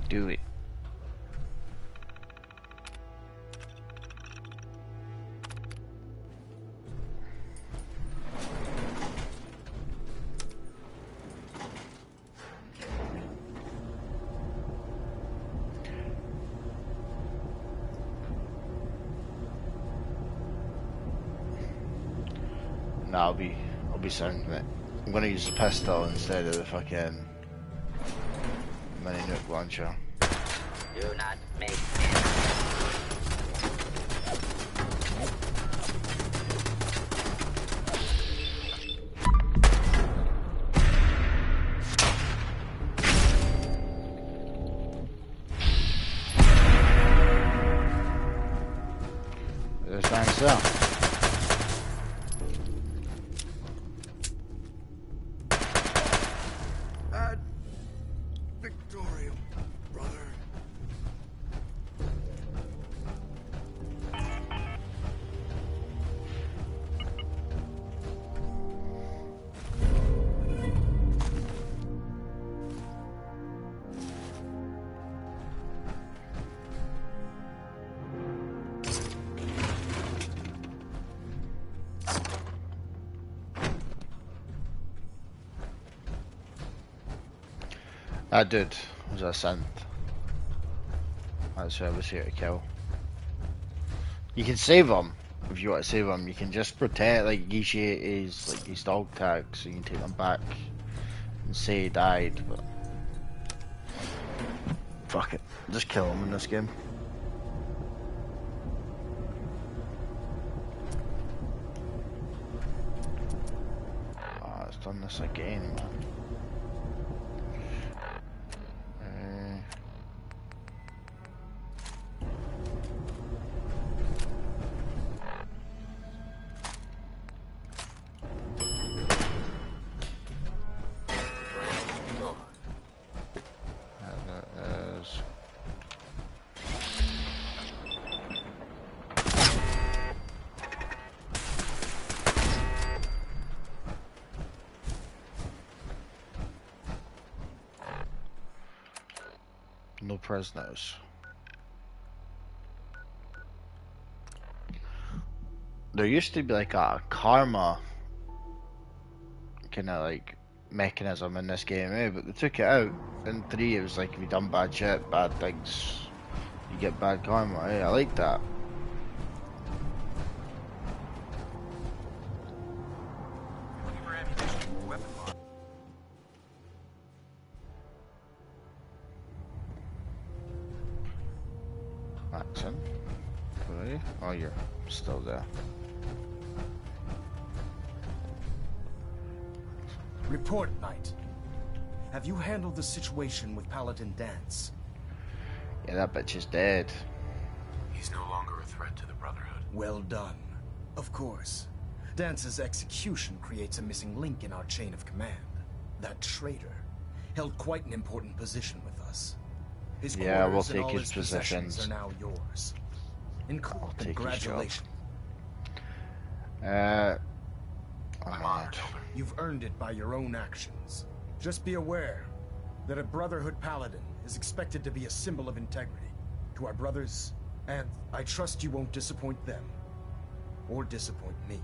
Speaker 2: Do it. No, I'll be sounding it. I'm gonna use the pistol instead of the fucking mini nuke launcher.
Speaker 18: Do not make...
Speaker 2: There's thanks there. That dude was a synth. That's who I was here to kill. You can save him if you want to save him. You can just pretend like initiate his dog tag, so you can take them back and say he died. But fuck it, just kill him in this game. Oh, it's done this again, man. No prisoners. There used to be like a karma kind of like mechanism in this game, but they took it out. In 3 it was like if you done bad shit, bad things, you get bad karma. I like that. Maxon, really? Oh, you're still there.
Speaker 15: Report, Knight. Have you handled the situation with Paladin Danse?
Speaker 2: Yeah, that bitch is dead.
Speaker 4: He's no longer a threat to the Brotherhood.
Speaker 15: Well done. Of course. Dance's execution creates a missing link in our chain of command. That traitor held quite an important position with us. His
Speaker 2: yeah, we'll
Speaker 15: take
Speaker 2: his
Speaker 15: possessions are now yours. Congratulations.
Speaker 4: I'm honored, Elder.
Speaker 15: You've earned it by your own actions. Just be aware that a Brotherhood Paladin is expected to be a symbol of integrity to our brothers, and I trust you won't disappoint them or disappoint me.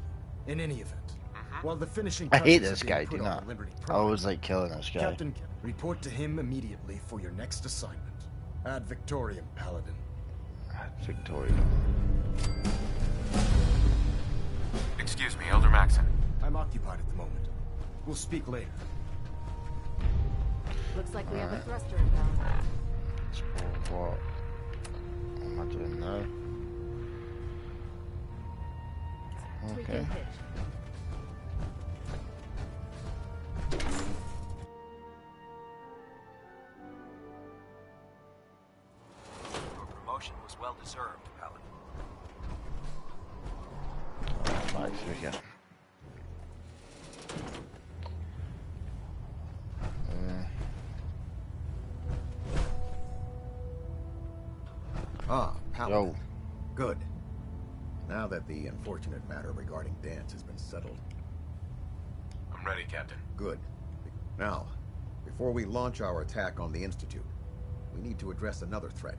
Speaker 15: In any event, while the finishing
Speaker 2: I hate
Speaker 15: touches
Speaker 2: this
Speaker 15: are
Speaker 2: guy,
Speaker 15: being put
Speaker 2: do
Speaker 15: on
Speaker 2: not.
Speaker 15: the Liberty
Speaker 2: I
Speaker 15: Prime,
Speaker 2: always like killing this guy.
Speaker 15: Captain, report to him immediately for your next assignment. Ad Victoriam, Paladin.
Speaker 2: Ad Victoriam.
Speaker 4: Excuse me, Elder Maxon.
Speaker 15: I'm occupied at the moment. We'll speak later.
Speaker 5: Looks like we have a thruster inbound.
Speaker 2: So what am I doing now? Okay.
Speaker 14: Your promotion was well deserved, Paladin.
Speaker 2: Right, here we go.
Speaker 11: Paladin. Yo. Good. Now that the unfortunate matter regarding Danse has been settled.
Speaker 4: I'm ready, Captain.
Speaker 11: Good. Now, before we launch our attack on the Institute, we need to address another threat.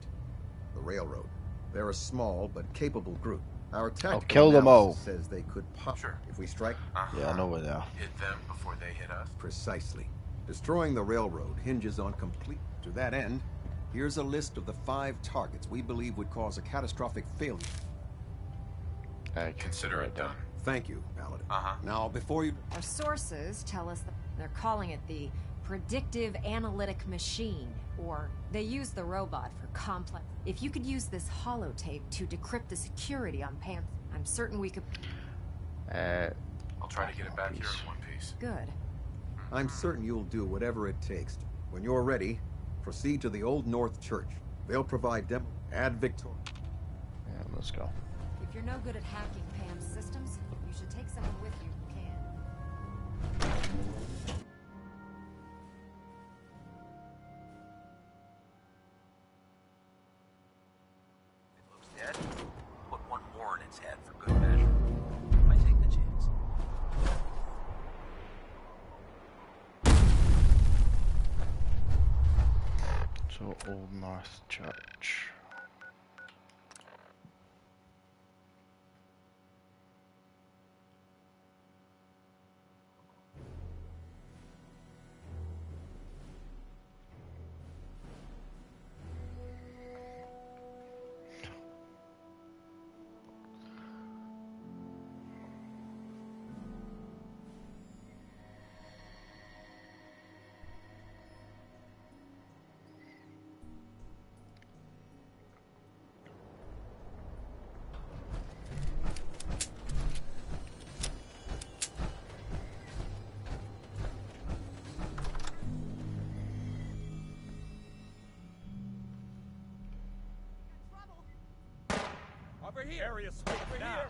Speaker 11: The Railroad. They're a small but capable group. Our tactical
Speaker 2: kill them all.
Speaker 11: says they could pop if we strike.
Speaker 2: Yeah, I know where they are.
Speaker 4: Hit them before they hit us.
Speaker 11: Precisely. Destroying the railroad hinges on complete. To that end, here's a list of the 5 targets we believe would cause a catastrophic failure.
Speaker 2: I
Speaker 4: consider it done.
Speaker 11: Thank you, Paladin. Now, before you...
Speaker 5: Our sources tell us that they're calling it the Predictive Analytic Machine, or they use the robot for complex. If you could use this holotape to decrypt the security on Panther, I'm certain we could...
Speaker 4: I'll try to get it back here in one piece.
Speaker 5: Good.
Speaker 11: I'm certain you'll do whatever it takes. When you're ready, proceed to the Old North Church. They'll provide demo. Ad Victoriam.
Speaker 2: Yeah, let's go.
Speaker 5: If you're no good at hacking Pam's systems, you should take someone with you who can.
Speaker 14: It looks dead. Put one more in its head for good measure. I take the chance.
Speaker 2: So, Old North Church.
Speaker 17: Over here! Area switch now!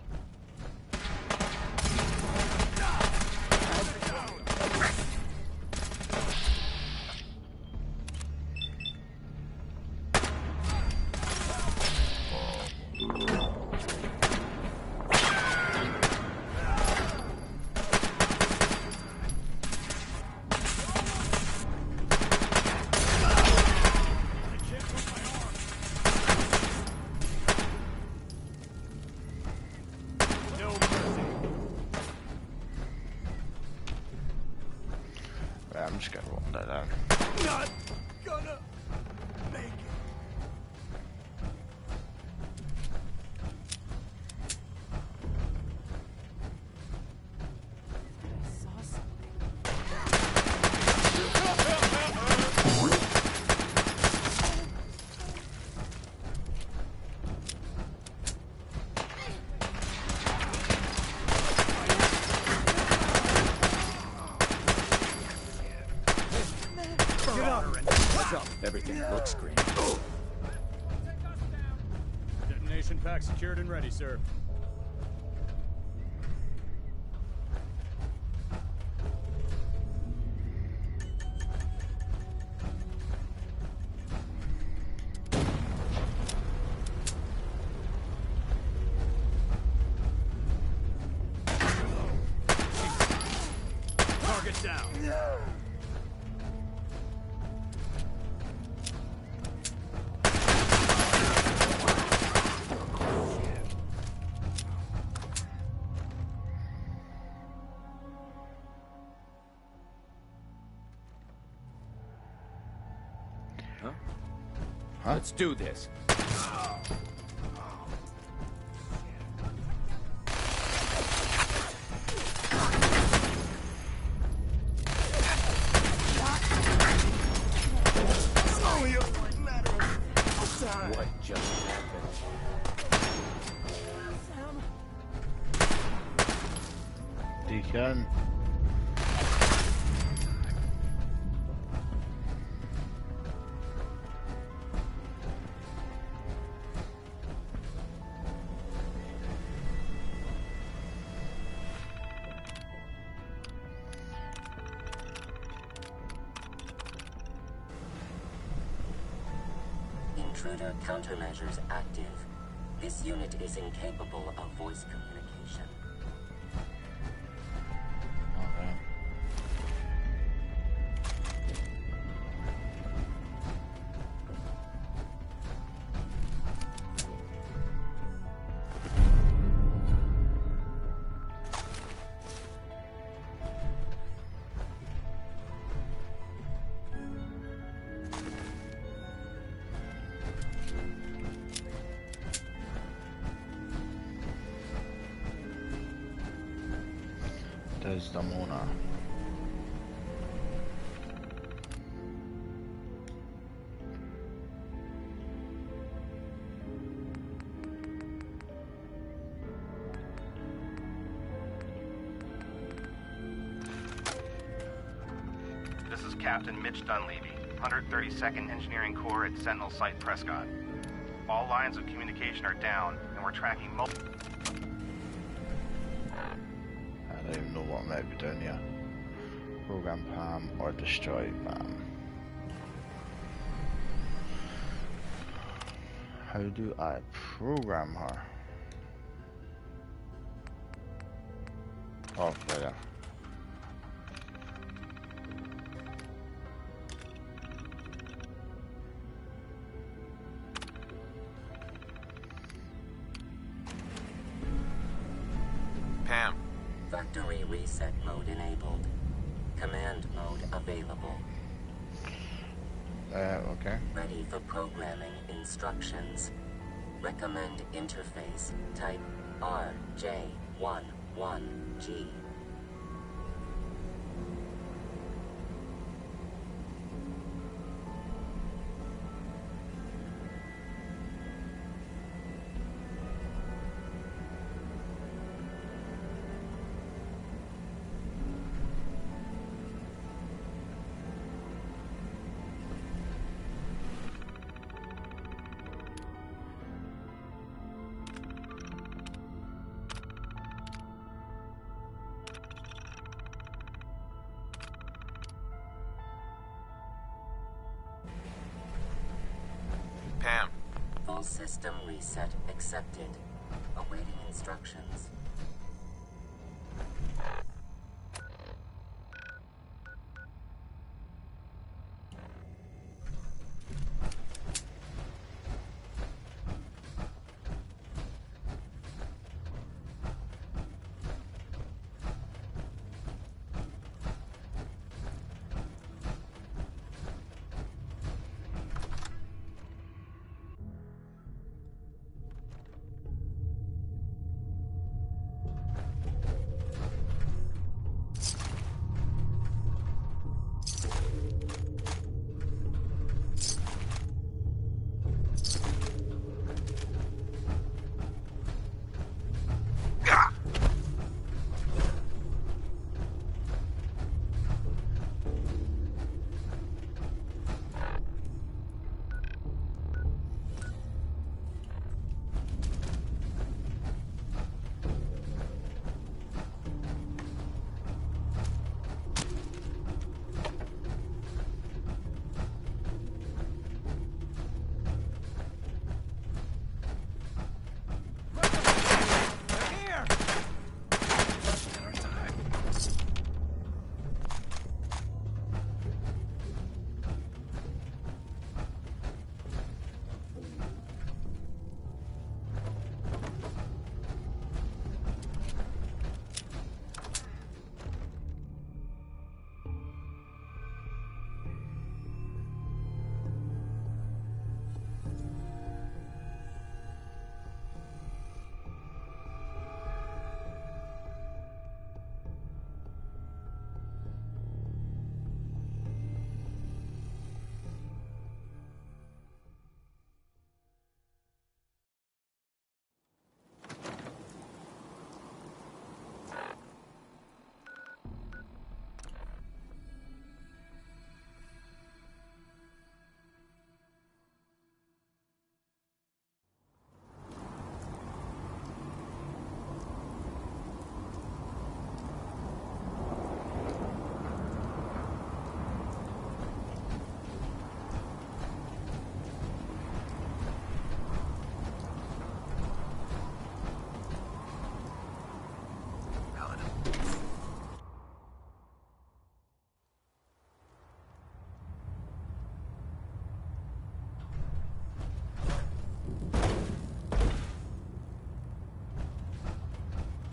Speaker 2: I'm just gonna roll that down.
Speaker 17: Not gonna make it.
Speaker 19: Everything looks green.
Speaker 15: Detonation pack secured and ready, sir.
Speaker 17: Target down.
Speaker 19: Let's do this.
Speaker 17: It's only a matter of time.
Speaker 19: What just happened?
Speaker 2: Deacon.
Speaker 18: Intruder countermeasures active. This unit is incapable of voice communication.
Speaker 2: Okay. Desdemona.
Speaker 20: This is Captain Mitch Dunleavy, 132nd Engineering Corps at Sentinel Site Prescott. All lines of communication are down, and we're tracking multiple...
Speaker 2: I don't even know what might be doing here. Program Pam or destroy Pam. How do I program her? Oh, right there.
Speaker 4: Pam.
Speaker 18: Factory reset mode enabled. Command mode available.
Speaker 2: Okay.
Speaker 18: Ready for programming instructions. Recommend interface type RJ11G. system reset accepted. Awaiting instructions.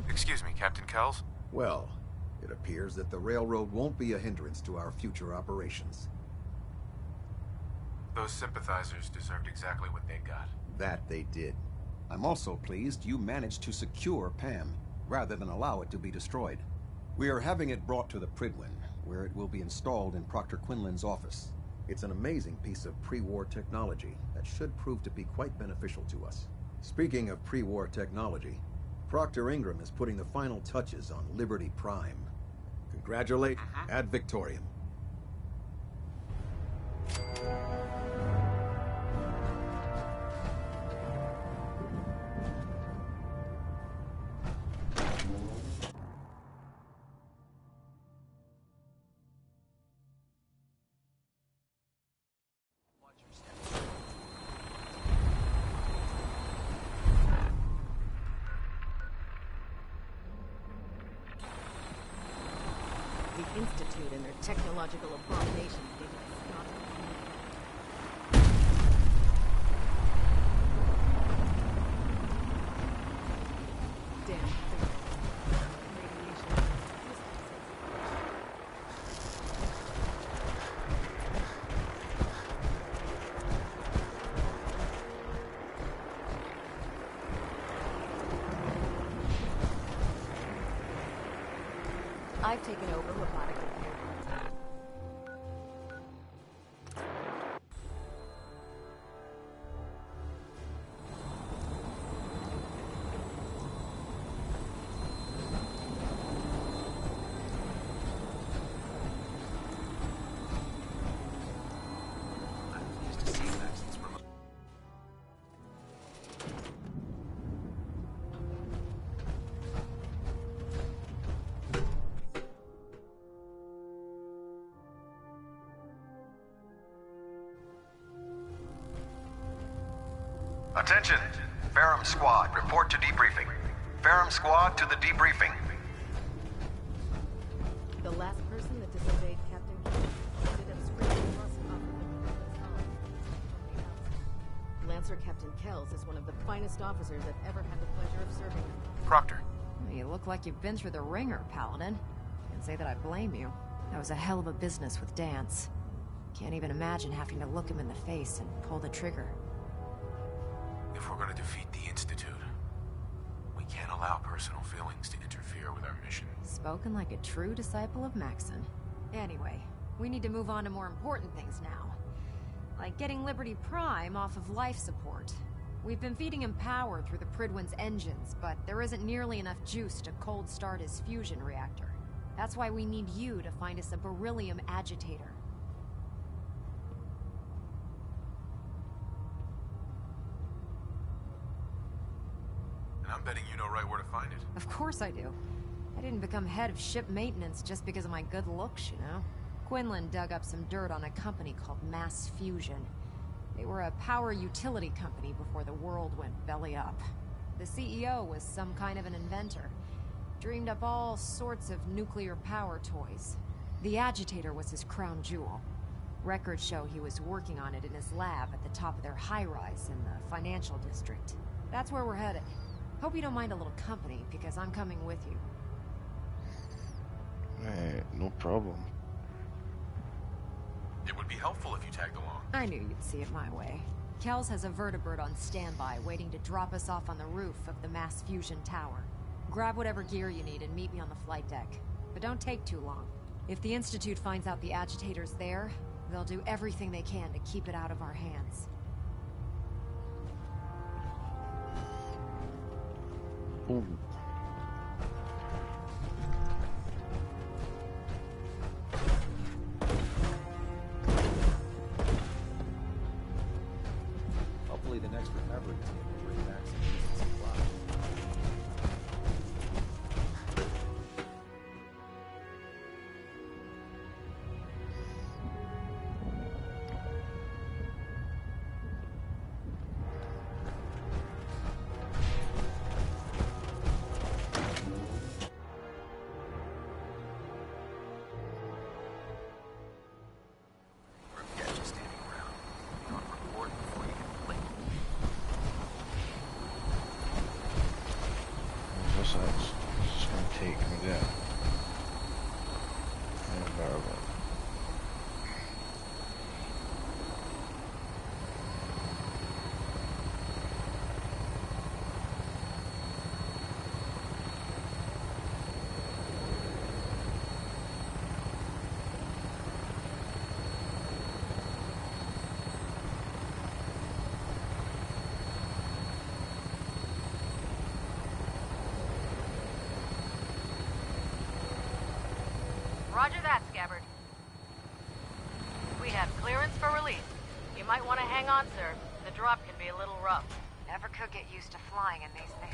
Speaker 4: Excuse me, Captain Kells?
Speaker 11: Well, it appears that the railroad won't be a hindrance to our future operations.
Speaker 4: Those sympathizers deserved exactly what they got.
Speaker 11: That they did. I'm also pleased you managed to secure Pam, rather than allow it to be destroyed. We are having it brought to the Prydwen, where it will be installed in Proctor Quinlan's office. It's an amazing piece of pre-war technology that should prove to be quite beneficial to us. Speaking of pre-war technology, Proctor Ingram is putting the final touches on Liberty Prime. Congratulate Ad Victoriam.
Speaker 1: The Institute and their technological abominations gave us not. Damn. Radiation. I've taken over robotic repair.
Speaker 16: Attention! Ferrum Squad, report to debriefing. Ferrum Squad to the debriefing.
Speaker 1: The last person that disobeyed Captain Kells ended up screaming us off of the Lancer Captain Kells is one of the finest officers I've ever had the pleasure of serving.
Speaker 4: Proctor.
Speaker 1: You look like you've been through the ringer, Paladin. Can't say that I blame you. That was a hell of a business with Dance. Can't even imagine having to look him in the face and pull the trigger.
Speaker 4: If we're gonna defeat the Institute, we can't allow personal feelings to interfere with our mission.
Speaker 1: Spoken like a true disciple of Maxon. Anyway, we need to move on to more important things now. Like getting Liberty Prime off of life support. We've been feeding him power through the Prydwen's engines, but there isn't nearly enough juice to cold start his fusion reactor. That's why we need you to find us a beryllium agitator.
Speaker 4: And I'm betting you know right where to find it.
Speaker 1: Of course I do. I didn't become head of ship maintenance just because of my good looks, you know? Quinlan dug up some dirt on a company called Mass Fusion. They were a power utility company before the world went belly up. The CEO was some kind of an inventor. Dreamed up all sorts of nuclear power toys. The agitator was his crown jewel. Records show he was working on it in his lab at the top of their high-rise in the financial district. That's where we're headed. Hope you don't mind a little company, because I'm coming with you.
Speaker 2: No problem.
Speaker 4: It would be helpful if you tagged along.
Speaker 1: I knew you'd see it my way. Kells has a vertibird on standby, waiting to drop us off on the roof of the Mass Fusion Tower. Grab whatever gear you need and meet me on the flight deck. But don't take too long. If the Institute finds out the agitator's there, they'll do everything they can to keep it out of our hands.
Speaker 2: Ooh.
Speaker 14: Hopefully the next recovery team will bring back some decent supply.
Speaker 2: It's just gonna take me there. Environment.
Speaker 21: Roger that, Scabbard. We have clearance for release. You might want to hang on, sir. The drop can be a little rough.
Speaker 1: Never could get used to flying in these things.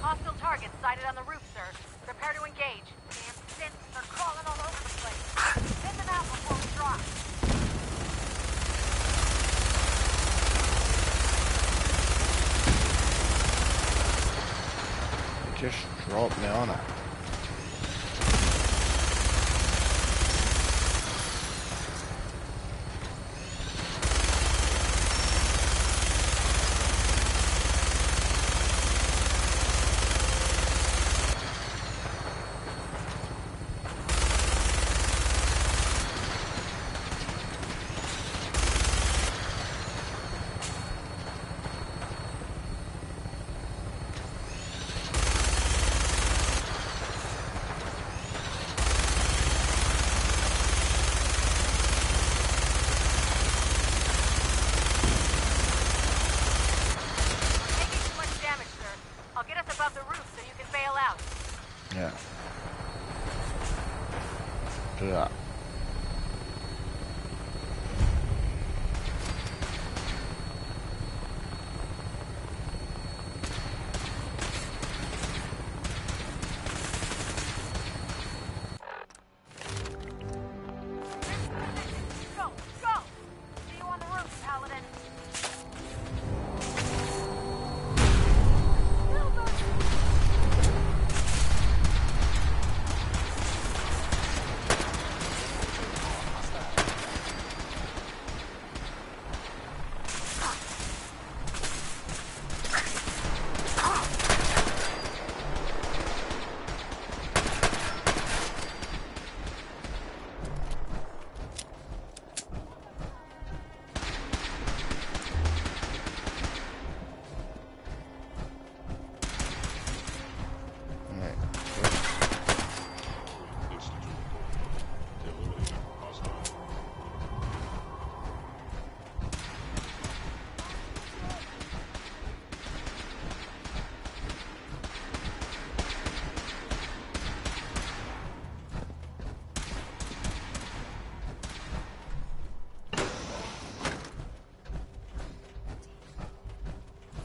Speaker 21: Hostile targets sighted on the roof, sir. Prepare to engage. Damn synths are crawling all over the place. Pin them out before we drop.
Speaker 2: Just drop me on it. Yeah. Do that.
Speaker 21: Go! Go! See you on the roof, Paladin.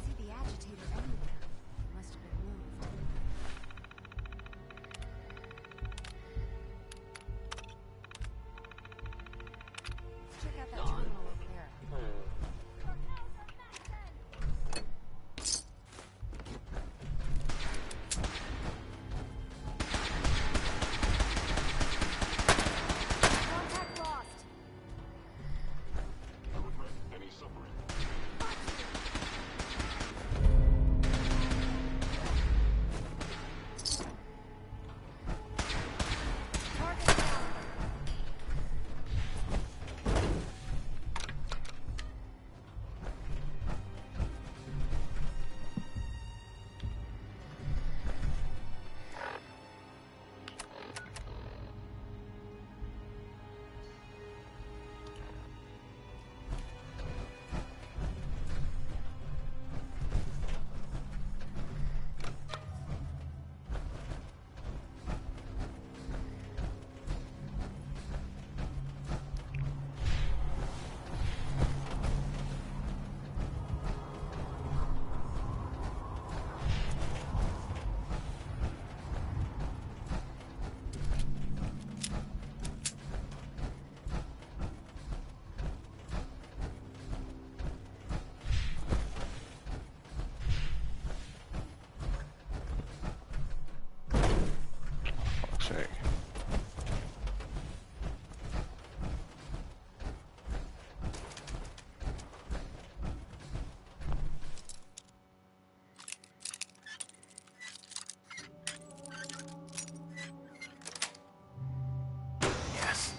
Speaker 5: See the agitator anywhere. Must have been moved. Check out that terminal over there. Contact lost.
Speaker 2: Sake.
Speaker 17: Yes.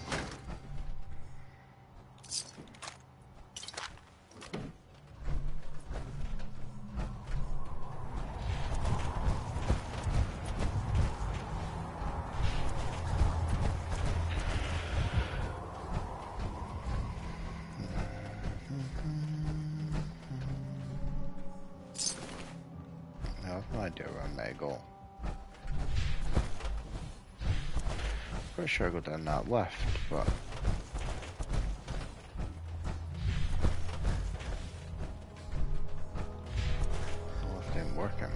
Speaker 2: I have no idea where I may go. Pretty sure I go down that left, but the left ain't working.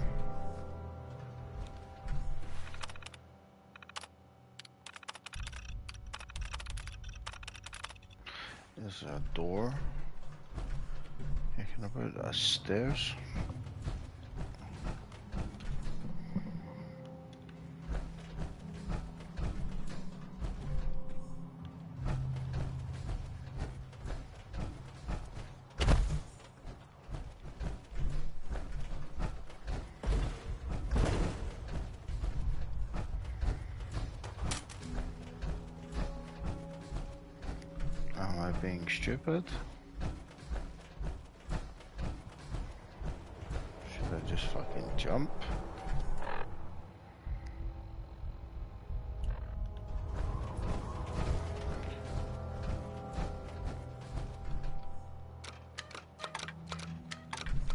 Speaker 2: There's a door. Thinking about stairs. Am I being stupid? Should I just fucking jump?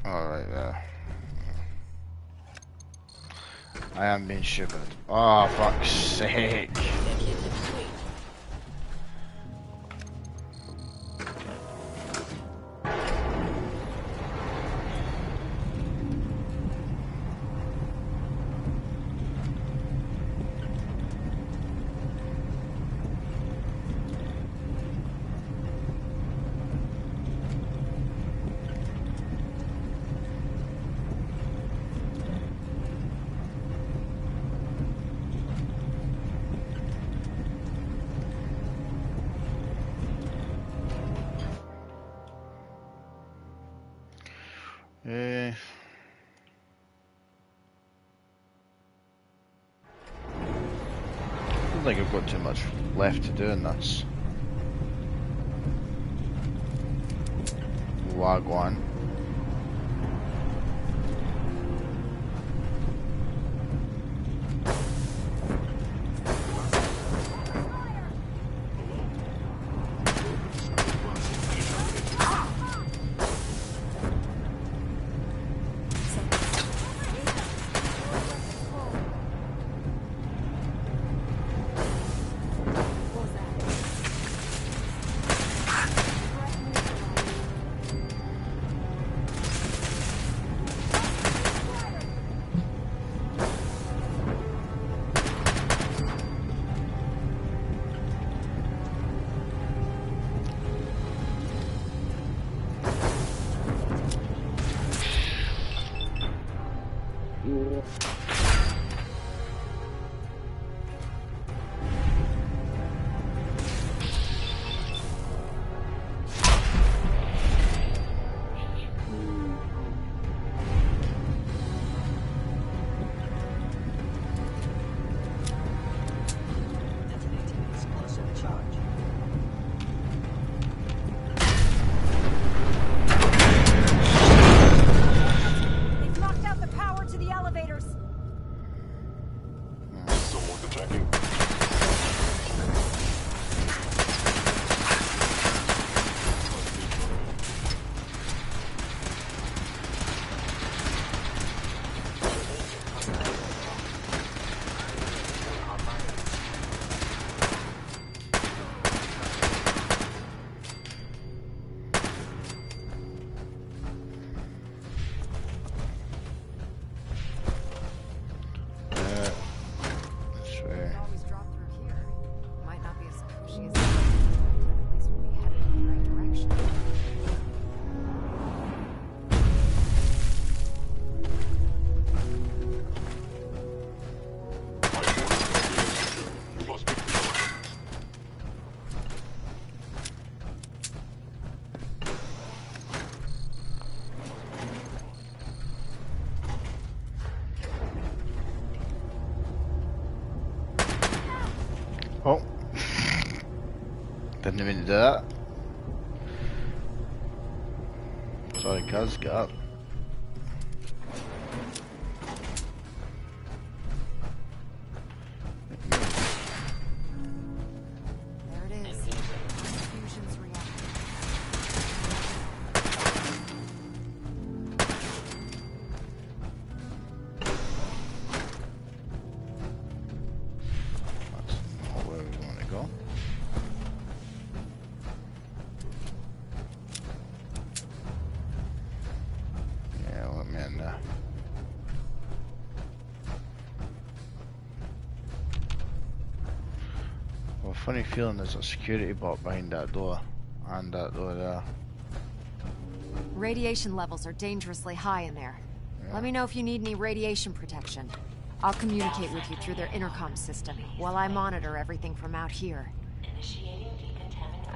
Speaker 2: Alright there. I am being stupid. Oh, fuck's sake. I don't think I've got too much left to do in this. Wagwan. Oh. Didn't mean to do that. Sorry, cuz, get up. Funny feeling there's a security bot behind that door and that door there.
Speaker 1: Radiation levels are dangerously high in there. Yeah. Let me know if you need any radiation protection. I'll communicate with you through their intercom system while I monitor everything from out here.
Speaker 8: Initiating decontamination.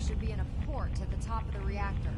Speaker 1: Should be in a port at the top of the reactor.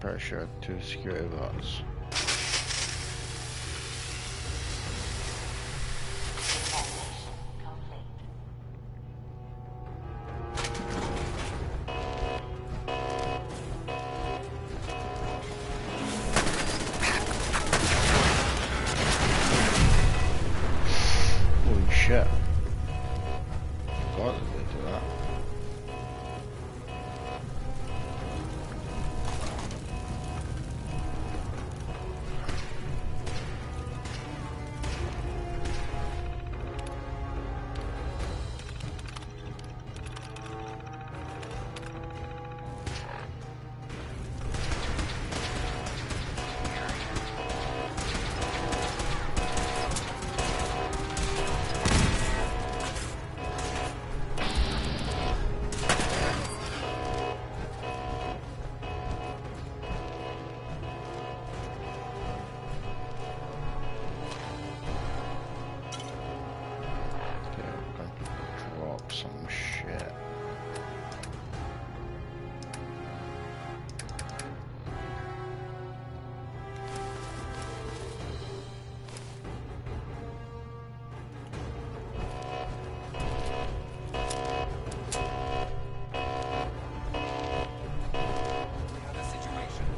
Speaker 2: pretty sure 2 security bots. Holy shit. God, did they do that? Some shit.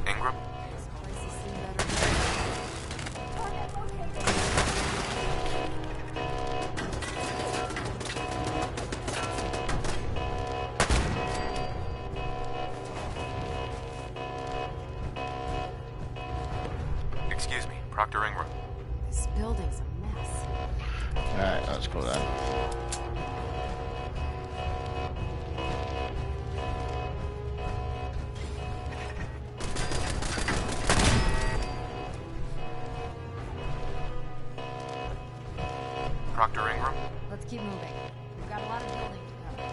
Speaker 4: Ingram? Excuse me, Proctor Ingram.
Speaker 1: This building's a mess.
Speaker 2: Alright, let's go then.
Speaker 4: Proctor Ingram?
Speaker 1: Let's keep moving. We've got a lot of building to cover.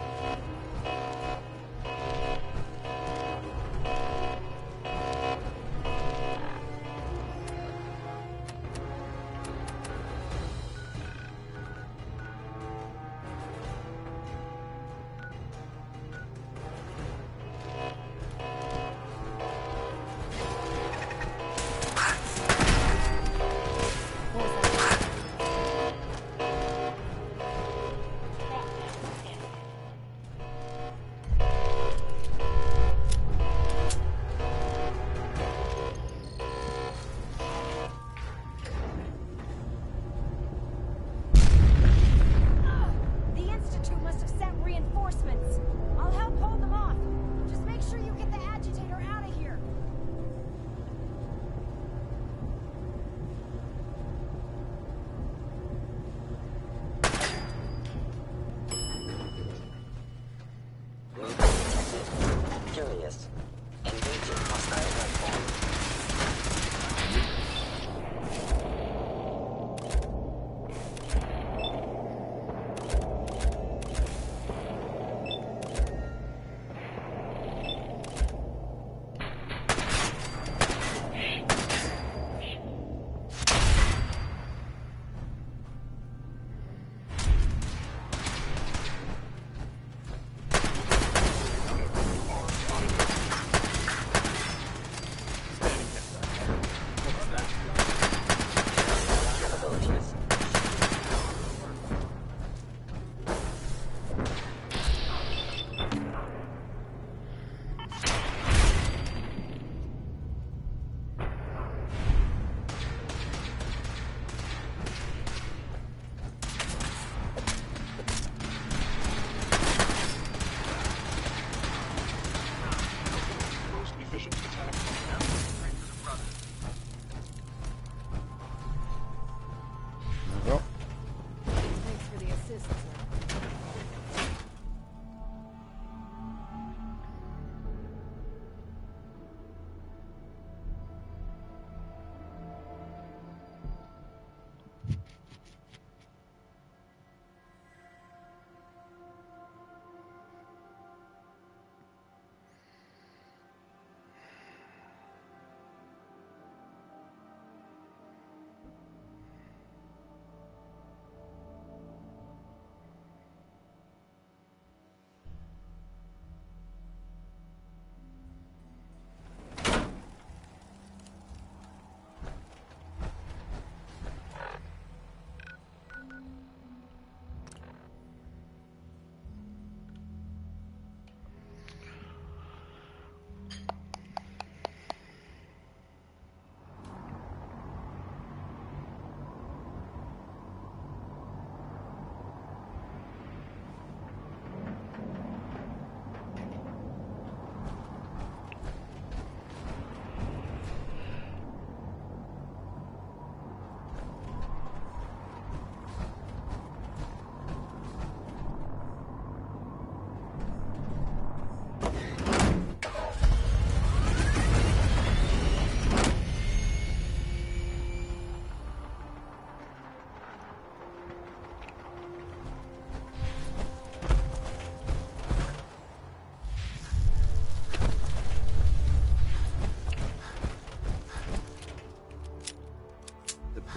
Speaker 21: The Institute must have sent reinforcements. I'll help hold them off. Just make sure you get the agitator out of here.
Speaker 18: Curious. Engaging hostile life form.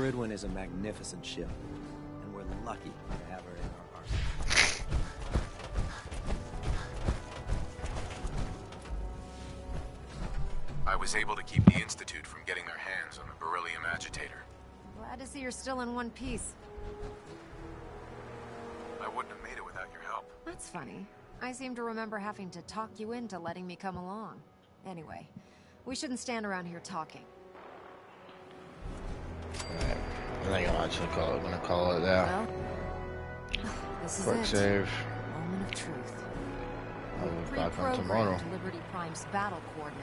Speaker 14: Prydwen is a magnificent ship, and we're lucky to have her in our arsenal.
Speaker 4: I was able to keep the Institute from getting their hands on the beryllium agitator.
Speaker 5: Glad to see you're still in one piece.
Speaker 4: I wouldn't have made it without your help.
Speaker 5: That's funny. I seem to remember having to talk you into letting me come along. Anyway, we shouldn't stand around here talking.
Speaker 2: Alright, I think I'm actually gonna call it there.
Speaker 5: Well, this is
Speaker 2: Quick
Speaker 5: it.
Speaker 2: save.
Speaker 5: Moment of truth.
Speaker 2: I'll be back on tomorrow.
Speaker 5: Liberty Prime's battle coordinates.